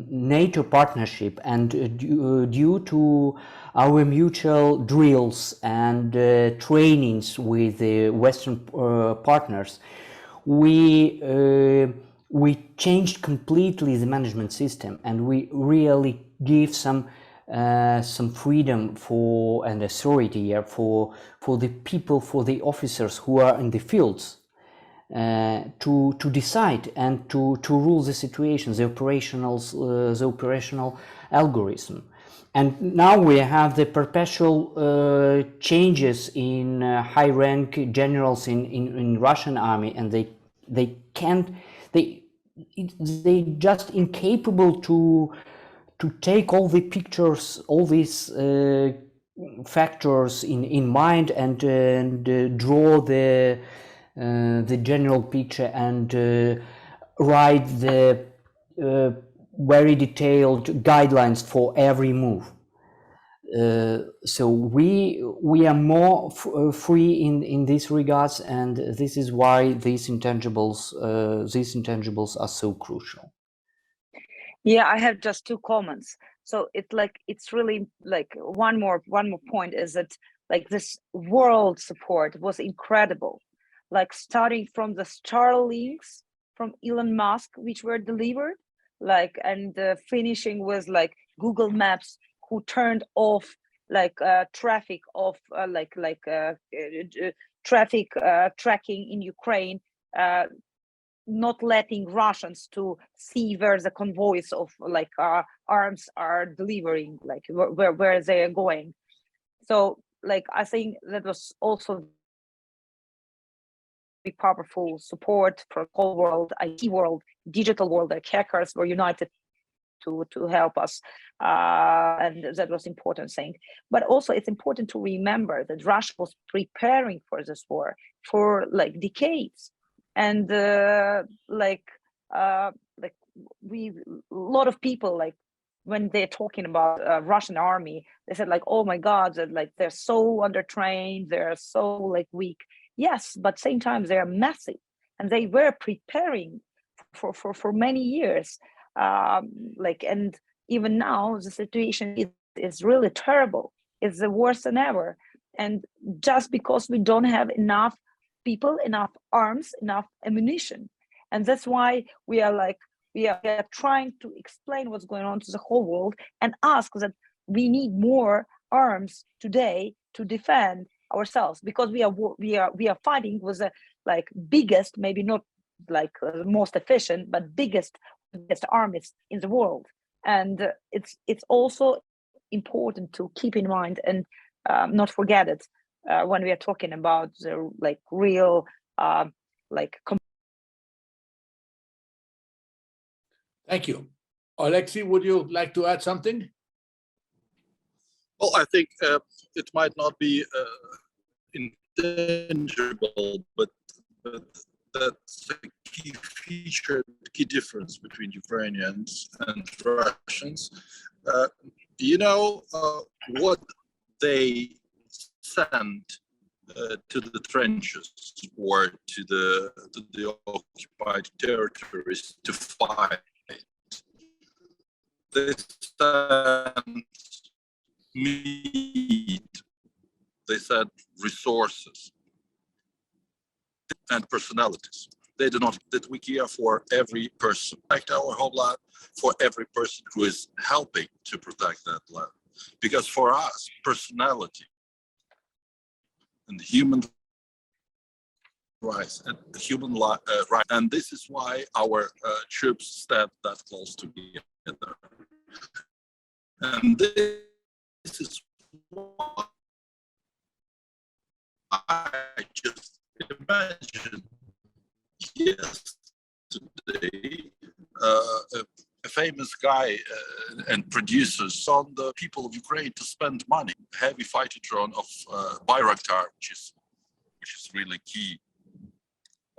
NATO partnership and due to our mutual drills and trainings with the Western partners, we changed completely the management system, and we really give some freedom and authority here for the people, for the officers who are in the fields. To decide and to rule the situation, the operational algorithm. And now we have the perpetual changes in high rank generals in Russian army, and they just incapable to take all the pictures, all these factors in mind and draw the general picture and write the very detailed guidelines for every move. So we are more free in these regards, and this is why these intangibles are so crucial. Yeah, I have just 2 comments. So it's really like one more point is that like this world support was incredible. Like starting from the Starlinks from Elon Musk, which were delivered, like, and finishing with like Google Maps, who turned off like traffic of traffic tracking in Ukraine, not letting Russians to see where the convoys of like arms are delivering, like where they are going. So like I think that was also powerful support from the whole world, IT world, digital world. Like hackers were united to help us, and that was important thing. But also it's important to remember that Russia was preparing for this war for like decades, and a lot of people, like when they're talking about Russian army, they said like, oh my God, that like they're so undertrained, they're so like weak. Yes, but same time they are massive, and they were preparing for many years. And even now the situation is really terrible. It's the worst than ever. And just because we don't have enough people, enough arms, enough ammunition, and that's why we are trying to explain what's going on to the whole world and ask that we need more arms today to defend ourselves, because we are fighting with the like biggest, maybe not like most efficient, but biggest armies in the world. And it's also important to keep in mind and not forget it when we are talking about the like real Thank you. Oleksii, would you like to add something? Well, I think it might not be intangible, but that's a key feature, key difference between Ukrainians and Russians. What they send to the trenches or to the occupied territories to fight. They send meat, they send resources and personalities. They do not, that we care for every person, protect our homeland, for every person who is helping to protect that land. Because for us, personality and human rights and right, and this is why our troops stand that close together. And this is why I just imagine yesterday a famous guy and producers on the people of Ukraine to spend money. Heavy fighter drone of Bayraktar, which is really key.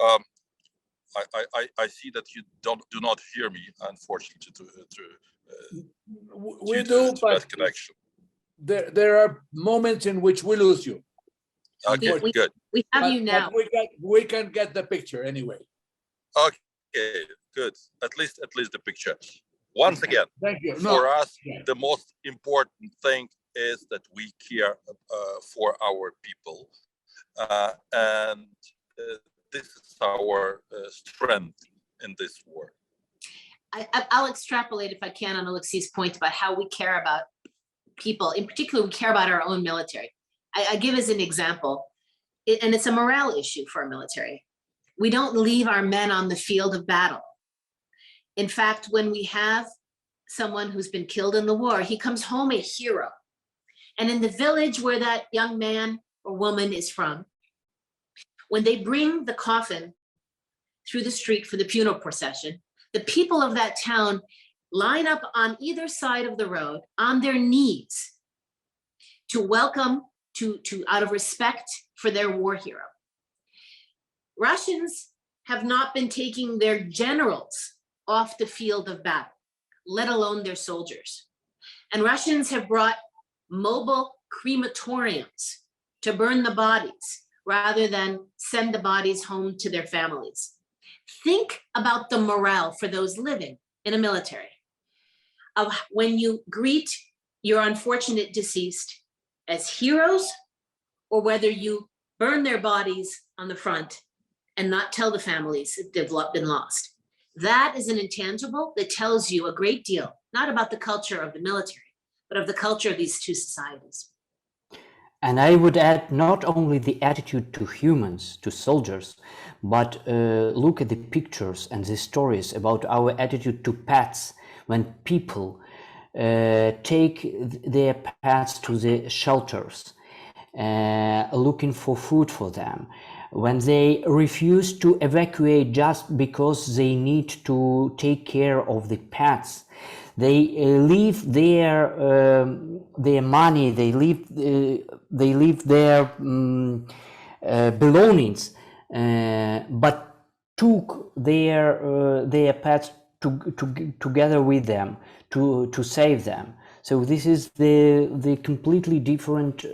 I see that you do not hear me, unfortunately, we do, but connection. There are moments in which we lose you. Okay, good. We have you now. We can get the picture anyway. Okay, good. At least the picture. Once again, thank you. For us, the most important thing is that we care for our people, and this is our strength in this war. I'll extrapolate, if I can, on Oleksii's point about how we care about people. In particular, we care about our own military. I give as an example, and it's a morale issue for our military. We don't leave our men on the field of battle. In fact, when we have someone who's been killed in the war, he comes home a hero. And in the village where that young man or woman is from, when they bring the coffin through the street for the funeral procession, the people of that town line up on either side of the road on their knees to welcome, to out of respect for their war hero. Russians have not been taking their generals off the field of battle, let alone their soldiers. And Russians have brought mobile crematoriums to burn the bodies rather than send the bodies home to their families. Think about the morale for those living in a military. When you greet your unfortunate deceased as heroes, or whether you burn their bodies on the front and not tell the families if they've been lost. That is an intangible that tells you a great deal, not about the culture of the military, but of the culture of these two societies. And I would add not only the attitude to humans, to soldiers, but look at the pictures and the stories about our attitude to pets. When people take their pets to the shelters, looking for food for them, when they refuse to evacuate just because they need to take care of the pets, they leave their money, they leave their belongings, but took their pets together with them to save them. So this is the completely different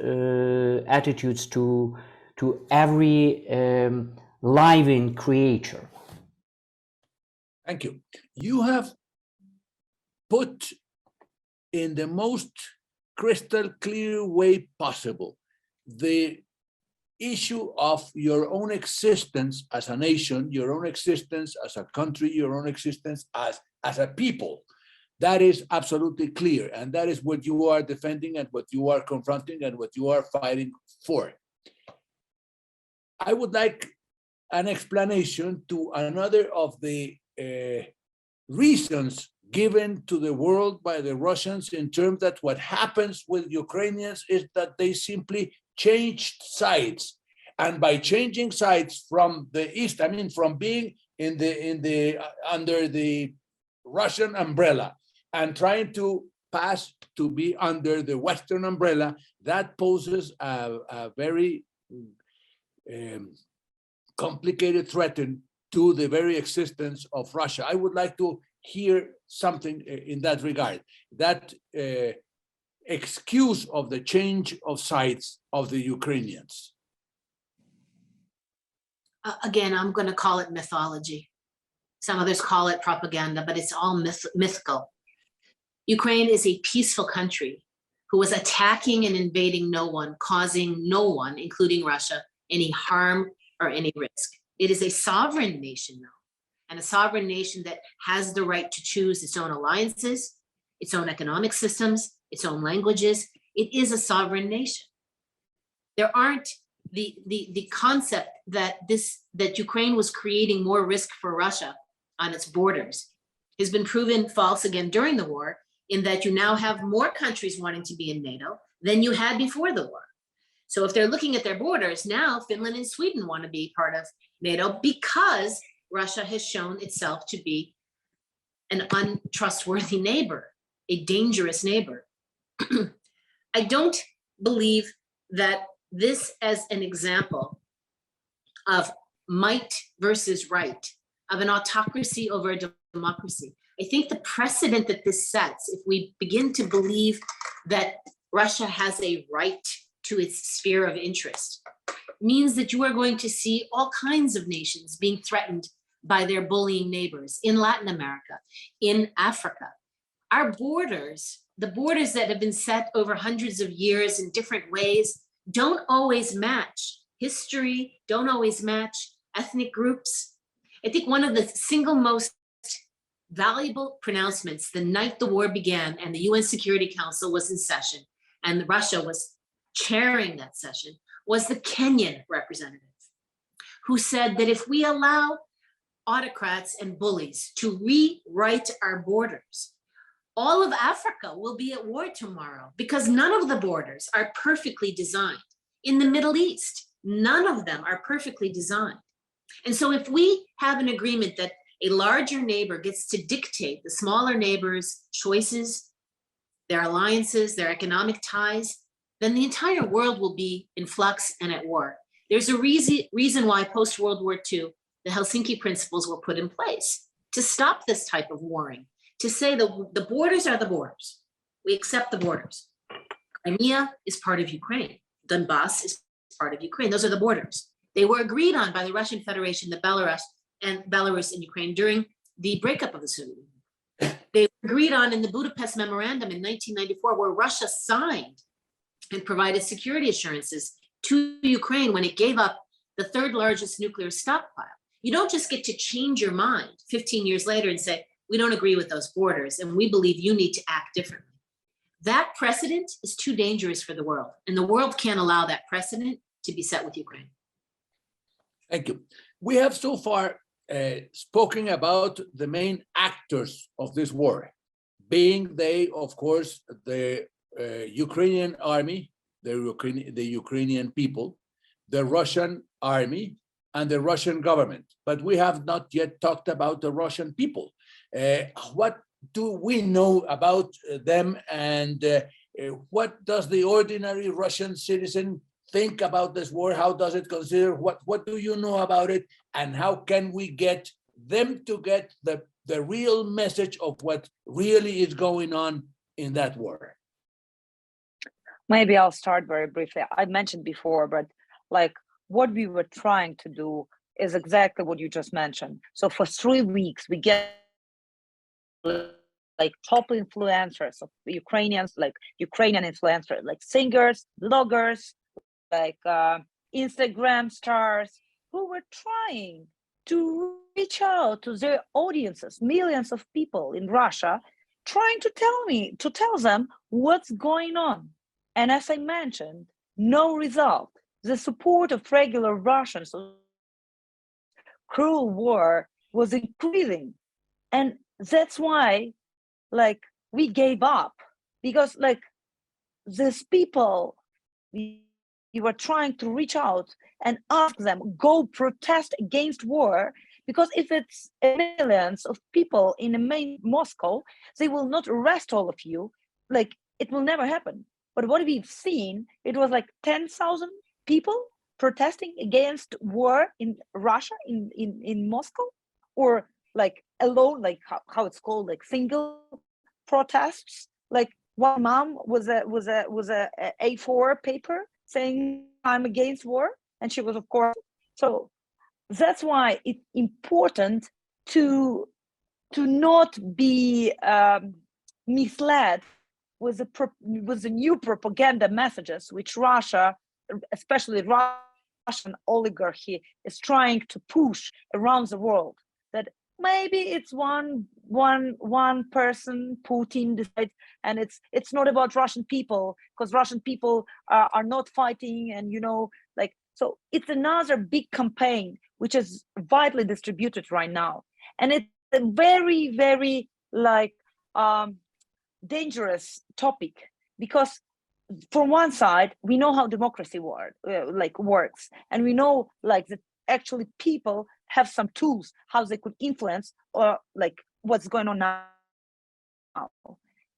attitudes to every living creature. Thank you. You have put in the most crystal clear way possible the issue of your own existence as a nation, your own existence as a country, your own existence as a people. That is absolutely clear, and that is what you are defending and what you are confronting and what you are fighting for. I would like an explanation to another of the reasons given to the world by the Russians in terms that what happens with Ukrainians is that they simply changed sides. And by changing sides from the East, I mean, from being under the Russian umbrella and trying to pass to be under the Western umbrella, that poses a very complicated threat to the very existence of Russia. I would like to hear something in that regard. That excuse of the change of sides of the Ukrainians. Again, I'm going to call it mythology. Some others call it propaganda, but it's all mythical. Ukraine is a peaceful country who was attacking and invading no one, causing no one, including Russia, any harm or any risk. It is a sovereign nation, though, and a sovereign nation that has the right to choose its own alliances, its own economic systems, its own languages. It is a sovereign nation. There aren't the concept that Ukraine was creating more risk for Russia on its borders has been proven false again during the war, in that you now have more countries wanting to be in NATO than you had before the war. So if they're looking at their borders, now Finland and Sweden want to be part of NATO because Russia has shown itself to be an untrustworthy neighbor, a dangerous neighbor. I don't believe that this as an example of might versus right, of an autocracy over a democracy. I think the precedent that this sets, if we begin to believe that Russia has a right to its sphere of interest, means that you are going to see all kinds of nations being threatened by their bullying neighbors in Latin America, in Africa. Our borders, the borders that have been set over hundreds of years in different ways, don't always match history, don't always match ethnic groups. I think one of the single most valuable pronouncements the night the war began and the UN Security Council was in session and Russia was chairing that session was the Kenyan representative, who said that if we allow autocrats and bullies to rewrite our borders, all of Africa will be at war tomorrow because none of the borders are perfectly designed. In the Middle East, none of them are perfectly designed. And so if we have an agreement that a larger neighbor gets to dictate the smaller neighbor's choices, their alliances, their economic ties, then the entire world will be in flux and at war. There's a reason why post-World War II, the Helsinki principles were put in place to stop this type of warring, to say the borders are the borders. We accept the borders. Crimea is part of Ukraine. Donbass is part of Ukraine. Those are the borders. They were agreed on by the Russian Federation, the Belarus and Ukraine during the breakup of the Soviet Union. They agreed on in the Budapest Memorandum in 1994, where Russia signed and provided security assurances to Ukraine when it gave up the third largest nuclear stockpile. You don't just get to change your mind 15 years later and say, we don't agree with those borders and we believe you need to act differently. That precedent is too dangerous for the world, and the world can't allow that precedent to be set with Ukraine. Thank you. We have so far spoken about the main actors of this war, being they, of course, the Ukrainian army, the Ukrainian people, the Russian army, and the Russian government. But we have not yet talked about the Russian people. What do we know about them, and what does the ordinary Russian citizen think about this war? How does it consider? What do you know about it? And how can we get them to get the real message of what really is going on in that war? Maybe I'll start very briefly. I mentioned before, but like what we were trying to do is exactly what you just mentioned. So for 3 weeks, we get like top influencers of Ukrainians, like Ukrainian influencers, like singers, bloggers, like Instagram stars, who were trying to reach out to their audiences, millions of people in Russia, trying to tell them what's going on. And as I mentioned, no result. The support of regular Russians of cruel war was increasing. And that's why, like, we gave up, because like these people, we were trying to reach out and ask them, go protest against war, because if it's millions of people in the main Moscow, they will not arrest all of you. Like, it will never happen. But what we've seen, it was like 10,000 people protesting against war in Russia, in Moscow, or like alone, like how it's called, like single protests. Like one mom was a A4 paper saying I'm against war, and she was, of course. So that's why it's important to not be misled with the new propaganda messages which Russia, especially Russian oligarchy, is trying to push around the world. That maybe it's one person, Putin, decides, and it's not about Russian people, because Russian people are not fighting, and like, so it's another big campaign which is widely distributed right now, and it's a very, very like dangerous topic, because from one side we know how democracy works, and we know like that actually people have some tools how they could influence or like what's going on now.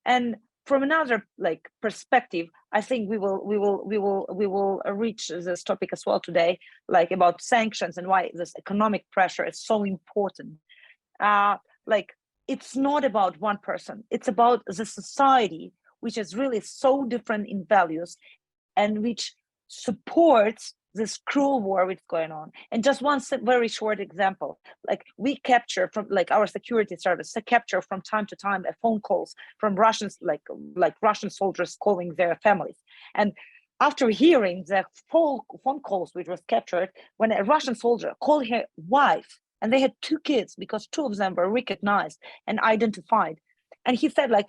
And from another like perspective, I think we will reach this topic as well today, like about sanctions and why this economic pressure is so important. Like it's not about one person, it's about the society, which is really so different in values and which supports this cruel war which is going on. And just one very short example, like we capture from like our security service capture from time to time phone calls from Russians, like Russian soldiers calling their families. And after hearing the phone calls which was captured, when a Russian soldier called her wife, and they had 2 kids because 2 of them were recognized and identified, and he said like,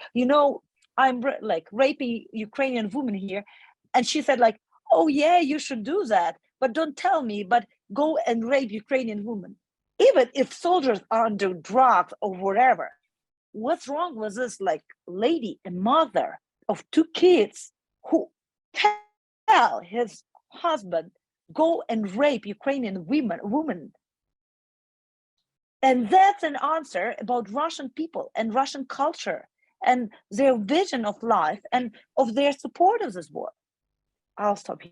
I'm like raping Ukrainian women here, and she said like, oh yeah, you should do that, but don't tell me, but go and rape Ukrainian women. Even if soldiers are under drugs or whatever, what's wrong with this like lady, a mother of 2 kids, who tell his husband go and rape Ukrainian women? And that's an answer about Russian people and Russian culture and their vision of life and of their support of this war. I'll stop here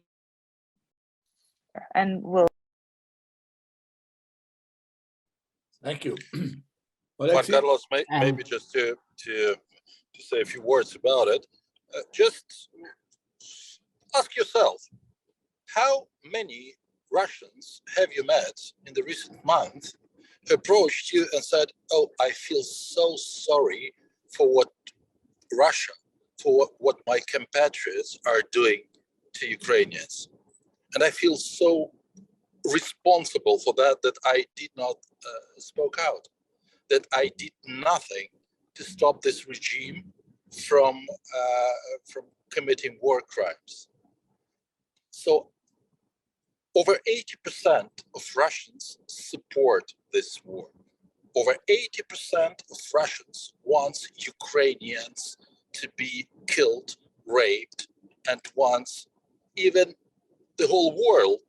and we'll. Thank you. Juan Oleksii? Carlos, maybe just to say a few words about it, just ask yourself, how many Russians have you met in the recent month who approached you and said, oh, I feel so sorry for what Russia, for what my compatriots are doing to Ukrainians. And I feel so responsible for that I did not spoke out, that I did nothing to stop this regime from committing war crimes. So over 80% of Russians support this war. Over 80% of Russians want Ukrainians to be killed, raped, and wants even the whole world.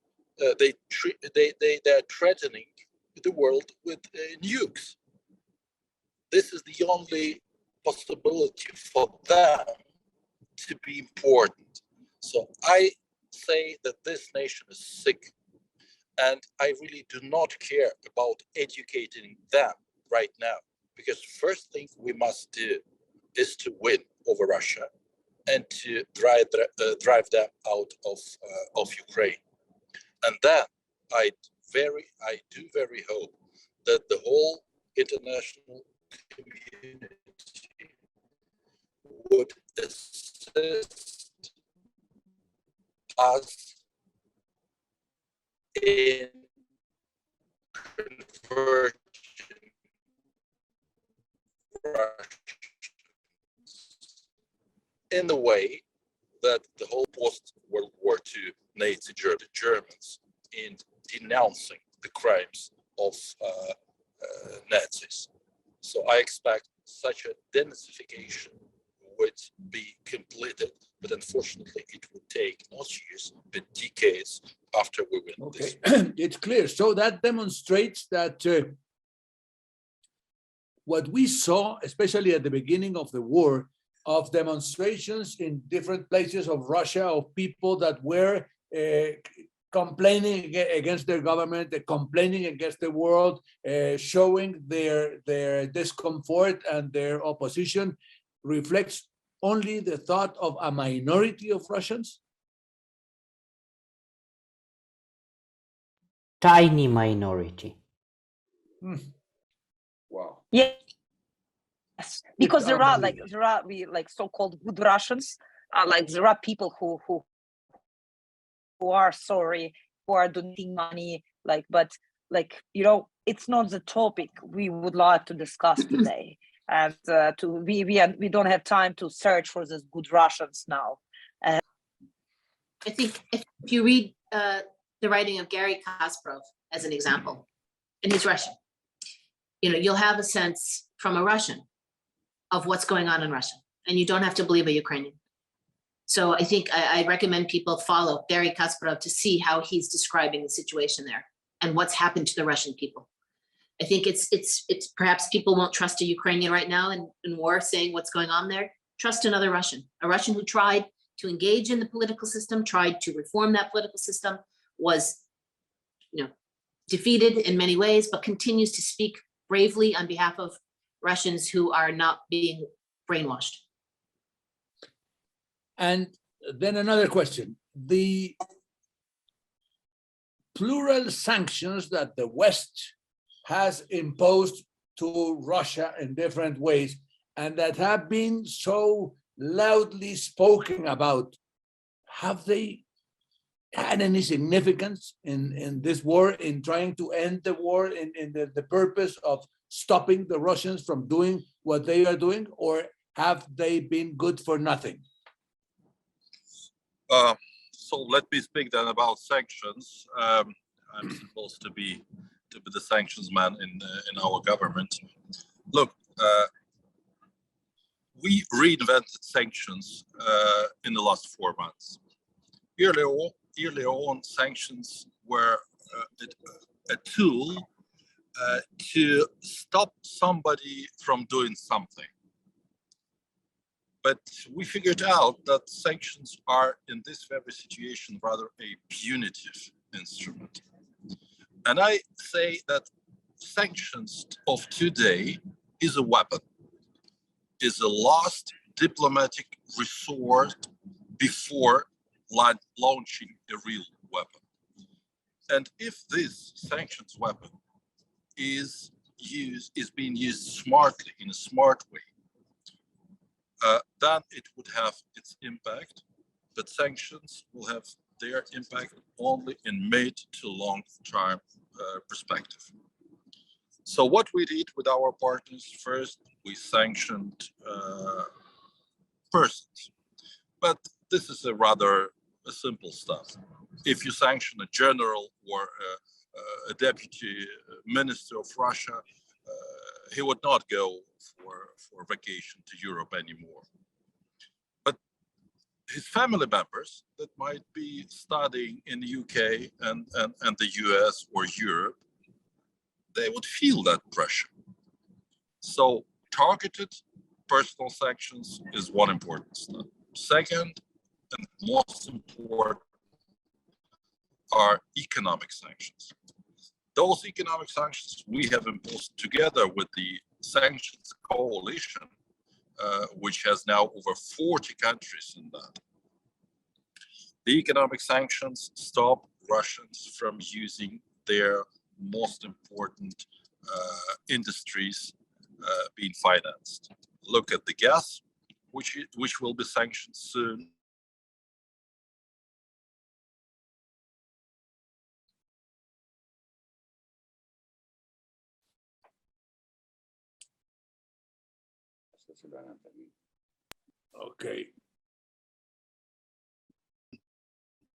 They're threatening the world with nukes. This is the only possibility for them to be important. So I say that this nation is sick, and I really do not care about educating them right now, because first thing we must do is to win over Russia and to drive them out of Ukraine. And then I do very hope that the whole international community would assist us in converting in the way that the whole post-World War II Nazi Germans in denouncing the crimes of Nazis. So I expect such a denazification would be completed, but unfortunately it would take not years, but decades after we win this. It's clear. So that demonstrates that what we saw, especially at the beginning of the war, of demonstrations in different places of Russia of people that were complaining against their government, complaining against the world, showing their discomfort and their opposition reflects only the thought of a minority of Russians? Tiny minority. Wow. Yes, because there are unbelievable. like so-called good Russians. Like there are people who are sorry, who are donating money. But it's not the topic we would like to discuss today. And we don't have time to search for these good Russians now. I think if you read the writing of Garry Kasparov as an example, and he's Russian, you'll have a sense from a Russian of what's going on in Russia, and you don't have to believe a Ukrainian. So I think I recommend people follow Garry Kasparov to see how he's describing the situation there and what's happened to the Russian people. I think it's perhaps people won't trust a Ukrainian right now in war saying what's going on there. Trust another Russian, a Russian who tried to engage in the political system, tried to reform that political system, was defeated in many ways, but continues to speak bravely on behalf of Russians who are not being brainwashed. And then another question. The plural sanctions that the West has imposed to Russia in different ways and that have been so loudly spoken about, have they had any significance in this war, in trying to end the war, in the purpose of stopping the Russians from doing what they are doing, or have they been good for nothing? So let me speak then about sanctions. I'm supposed to be the sanctions man in our government. Look, we reinvented sanctions in the last 4 months. Earlier on, sanctions were a tool to stop somebody from doing something. But we figured out that sanctions are, in this very situation, rather a punitive instrument. And I say that sanctions of today is a weapon, is a last diplomatic resort before launching a real weapon. And if this sanctions weapon is being used smartly, in a smart way, then it would have its impact, but sanctions will have their impact only in mid to long-term perspective. So what we did with our partners, first, we sanctioned persons, but this is a rather simple stuff. If you sanction a general or a deputy minister of Russia, he would not go for vacation to Europe anymore. But his family members that might be studying in the UK and the US or Europe, they would feel that pressure. So targeted personal sanctions is one important step. Second, and most important, are economic sanctions. Those economic sanctions we have imposed together with the sanctions coalition, which has now over 40 countries in that. The economic sanctions stop Russians from using their most important industries being financed. Look at the gas, which will be sanctioned soon. Okay.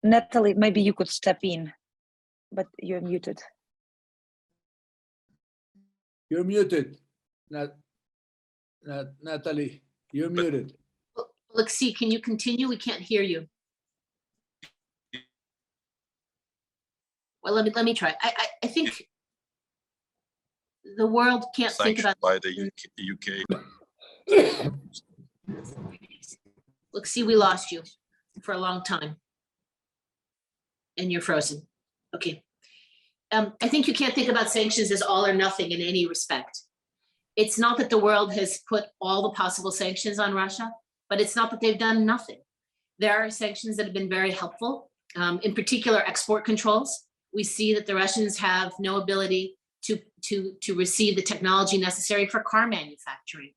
Natalie, maybe you could step in, but you're muted. You're muted, Natalie. You're muted. Oleksii, can you continue? We can't hear you. Well, let me try. I think the world can't think about by the UK. Look, see, we lost you for a long time. And you're frozen. Okay. I think you can't think about sanctions as all or nothing in any respect. It's not that the world has put all the possible sanctions on Russia, but it's not that they've done nothing. There are sanctions that have been very helpful, in particular export controls. We see that the Russians have no ability to receive the technology necessary for car manufacturing,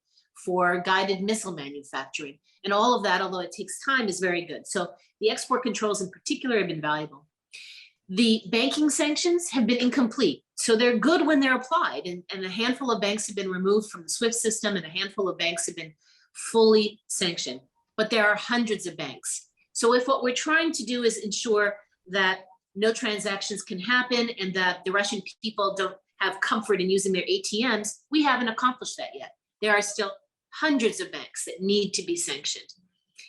for guided missile manufacturing, and all of that, although it takes time, is very good. So the export controls in particular have been valuable. The banking sanctions have been incomplete. So they're good when they're applied, and a handful of banks have been removed from the SWIFT system, and a handful of banks have been fully sanctioned. But there are hundreds of banks. So if what we're trying to do is ensure that no transactions can happen and that the Russian people don't have comfort in using their ATMs, we haven't accomplished that yet. There are still hundreds of banks that need to be sanctioned.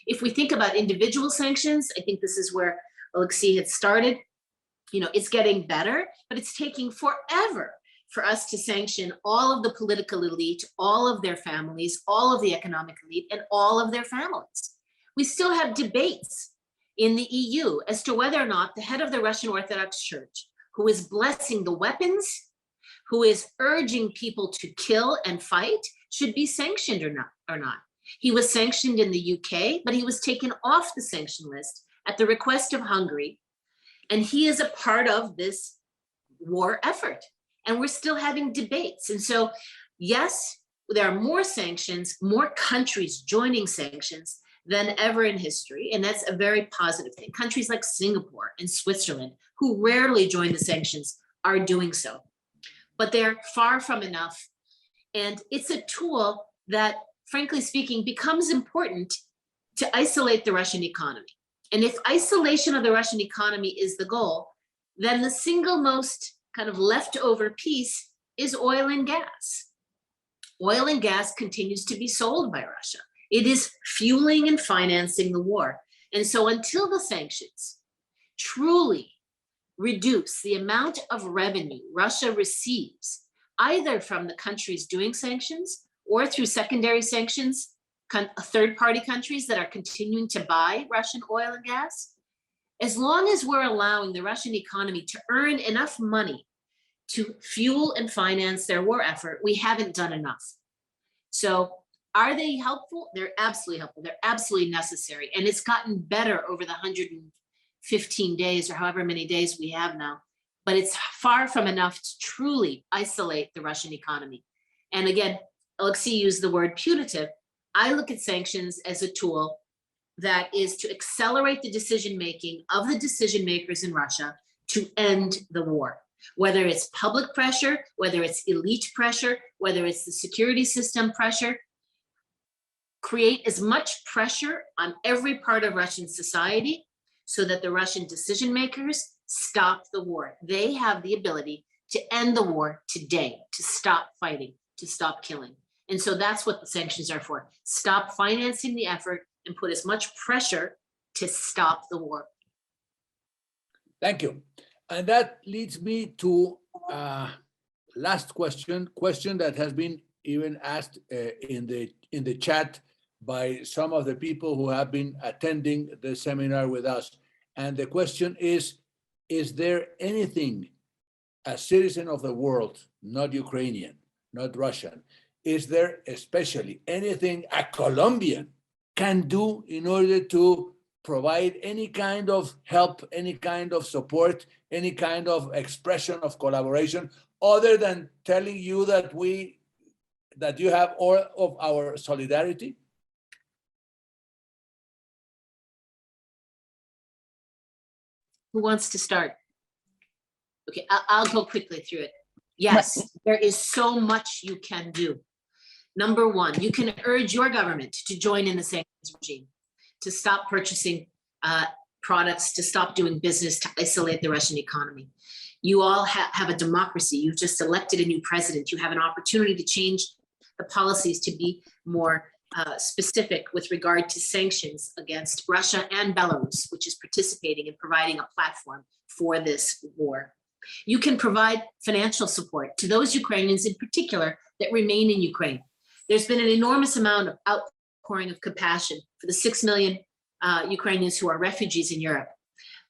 If we think about individual sanctions, I think this is where Oleksii had started. You know, it's getting better, but it's taking forever for us to sanction all of the political elite, all of their families, all of the economic elite, and all of their families. We still have debates in the EU as to whether or not the head of the Russian Orthodox Church, who is blessing the weapons, who is urging people to kill and fight, should be sanctioned or not. He was sanctioned in the UK, but he was taken off the sanction list at the request of Hungary. And he is a part of this war effort. And we're still having debates. And so, yes, there are more sanctions, more countries joining sanctions than ever in history. And that's a very positive thing. Countries like Singapore and Switzerland, who rarely join the sanctions, are doing so. But they're far from enough. And it's a tool that, frankly speaking, becomes important to isolate the Russian economy. And if isolation of the Russian economy is the goal, then the single most kind of leftover piece is oil and gas. Oil and gas continues to be sold by Russia. It is fueling and financing the war. And so until the sanctions truly reduce the amount of revenue Russia receives, either from the countries doing sanctions or through secondary sanctions, third-party countries that are continuing to buy Russian oil and gas, as long as we're allowing the Russian economy to earn enough money to fuel and finance their war effort, we haven't done enough. So are they helpful? They're absolutely helpful. They're absolutely necessary. And it's gotten better over the 115 days or however many days we have now. But it's far from enough to truly isolate the Russian economy. And again, Oleksii used the word punitive. I look at sanctions as a tool that is to accelerate the decision-making of the decision makers in Russia to end the war. Whether it's public pressure, whether it's elite pressure, whether it's the security system pressure, create as much pressure on every part of Russian society so that the Russian decision makers stop the war. They have the ability to end the war today, to stop fighting, to stop killing. And so that's what the sanctions are for. Stop financing the effort and put as much pressure to stop the war. Thank you. And that leads me to last question that has been even asked in the chat by some of the people who have been attending the seminar with us. And the question is there anything a citizen of the world, not Ukrainian, not Russian, is there especially anything a Colombian can do in order to provide any kind of help, any kind of support, any kind of expression of collaboration, other than telling you that you have all of our solidarity? Who wants to start? Okay, I'll go quickly through it. Yes, there is so much you can do. Number one, you can urge your government to join in the sanctions regime, to stop purchasing products, to stop doing business, to isolate the Russian economy. You all have a democracy. You've just elected a new president. You have an opportunity to change the policies to be more specific with regard to sanctions against Russia and Belarus, which is participating and providing a platform for this war. You can provide financial support to those Ukrainians in particular that remain in Ukraine. There's been an enormous amount of outpouring of compassion for the 6 million Ukrainians who are refugees in Europe.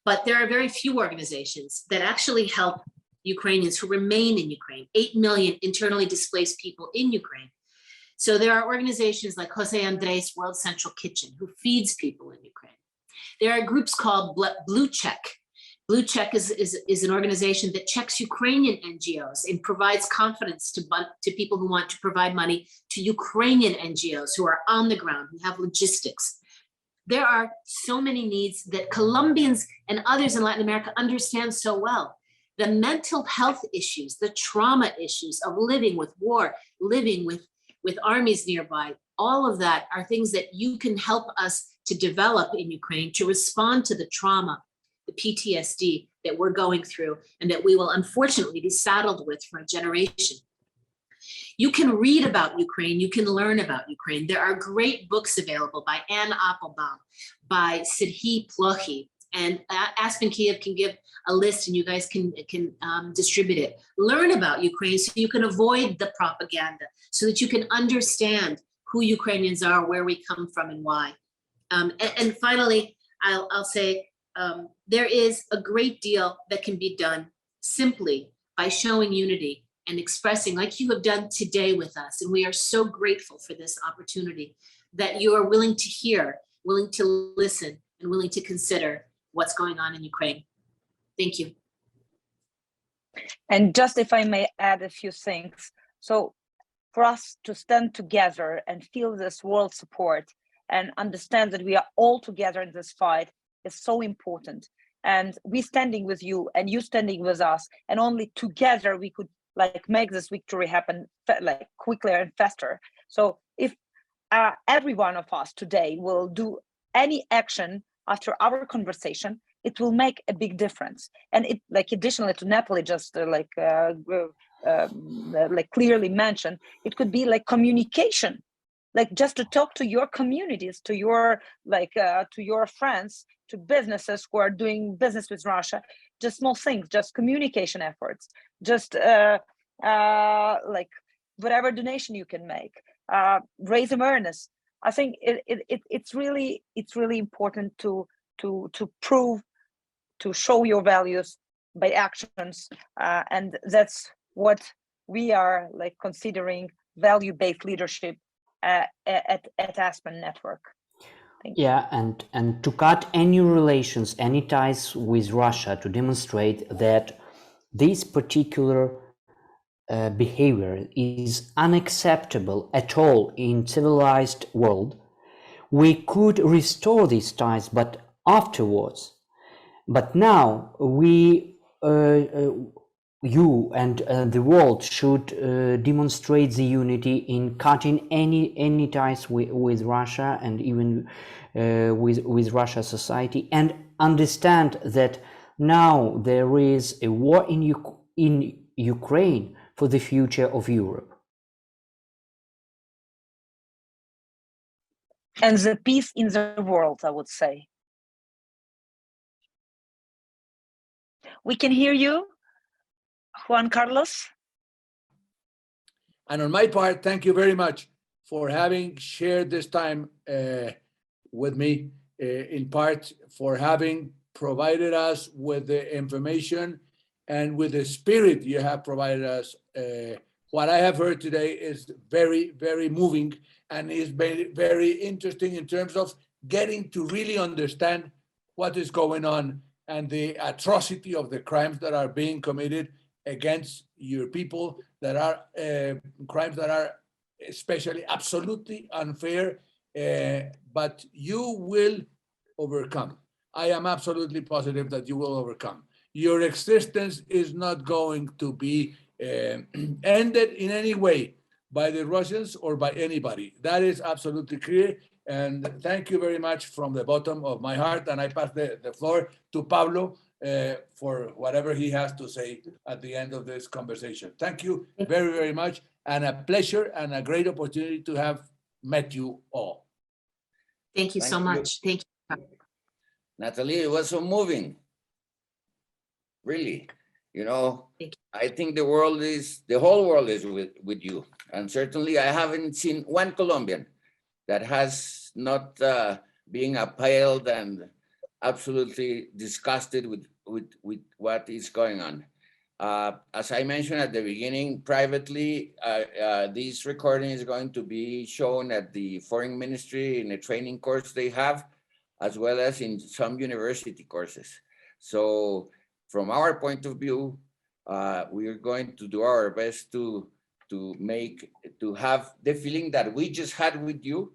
But there are very few organizations that actually help Ukrainians who remain in Ukraine, 8 million internally displaced people in Ukraine. So there are organizations like Jose Andres World Central Kitchen, who feeds people in Ukraine. There are groups called Blue Check. Blue Check is an organization that checks Ukrainian NGOs and provides confidence to people who want to provide money to Ukrainian NGOs who are on the ground, who have logistics. There are so many needs that Colombians and others in Latin America understand so well. The mental health issues, the trauma issues of living with war, living with armies nearby, all of that are things that you can help us to develop in Ukraine to respond to the trauma, the PTSD that we're going through and that we will unfortunately be saddled with for a generation. You can read about Ukraine, you can learn about Ukraine. There are great books available by Anne Applebaum, by Sidhi Plochy, and Aspen Kiev can give a list and you guys can distribute it. Learn about Ukraine so you can avoid the propaganda, so that you can understand who Ukrainians are, where we come from and why. And finally, I'll say there is a great deal that can be done simply by showing unity and expressing, like you have done today with us. And we are so grateful for this opportunity that you are willing to hear, willing to listen, and willing to consider what's going on in Ukraine. Thank you. And just if I may add a few things. So for us to stand together and feel this world support and understand that we are all together in this fight is so important. And we standing with you and you standing with us, and only together we could like make this victory happen like quicker and faster. So if every one of us today will do any action after our conversation, it will make a big difference. And it, like additionally to Natalie just like clearly mentioned, it could be like communication, like just to talk to your communities, to your to your friends, to businesses who are doing business with Russia, just small things, just communication efforts, just like whatever donation you can make, raise awareness. I think it's really important to prove, to show your values by actions, and that's what we are like considering value-based leadership at Aspen Network. Thank you. Yeah, and to cut any relations, any ties with Russia, to demonstrate that this particular behavior is unacceptable at all in civilized world, we could restore these ties, but afterwards. But now we, you and the world should demonstrate the unity in cutting any ties with Russia and even with Russia society, and understand that now there is a war in Ukraine for the future of Europe. And the peace in the world, I would say. We can hear you, Juan Carlos. And on my part, thank you very much for having shared this time with me, in part for having provided us with the information and with the spirit you have provided us. What I have heard today is very, very moving and is very, very interesting in terms of getting to really understand what is going on and the atrocity of the crimes that are being committed against your people, that are crimes that are especially absolutely unfair, but you will overcome. I am absolutely positive that you will overcome. Your existence is not going to be ended in any way by the Russians or by anybody. That is absolutely clear. And thank you very much from the bottom of my heart. And I pass the floor to Pablo for whatever he has to say at the end of this conversation. Thank you very, very much. And a pleasure and a great opportunity to have met you all. Thank you so much. Thank you. Natalie, it was so moving. Really, you know, I think the whole world is with you. And certainly I haven't seen one Colombian that has not being upheld and absolutely disgusted with what is going on. As I mentioned at the beginning, privately, this recording is going to be shown at the Foreign Ministry in a training course they have, as well as in some university courses. So from our point of view, we are going to do our best to have the feeling that we just had with you,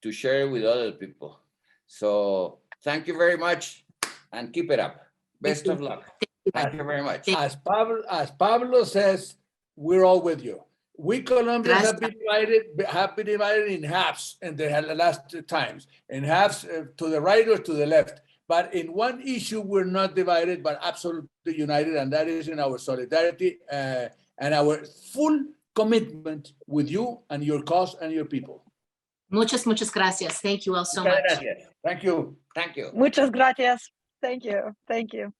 to share with other people. So thank you very much and keep it up. Best of luck. Thank you very much. As Pablo says, we're all with you. We Colombians have been divided in halves in the last times, in halves to the right or to the left. But in one issue, we're not divided, but absolutely united, and that is in our solidarity and our full commitment with you and your cause and your people. Muchas gracias. Thank you all so much. Thank you. Thank you. Muchas gracias. Thank you. Thank you.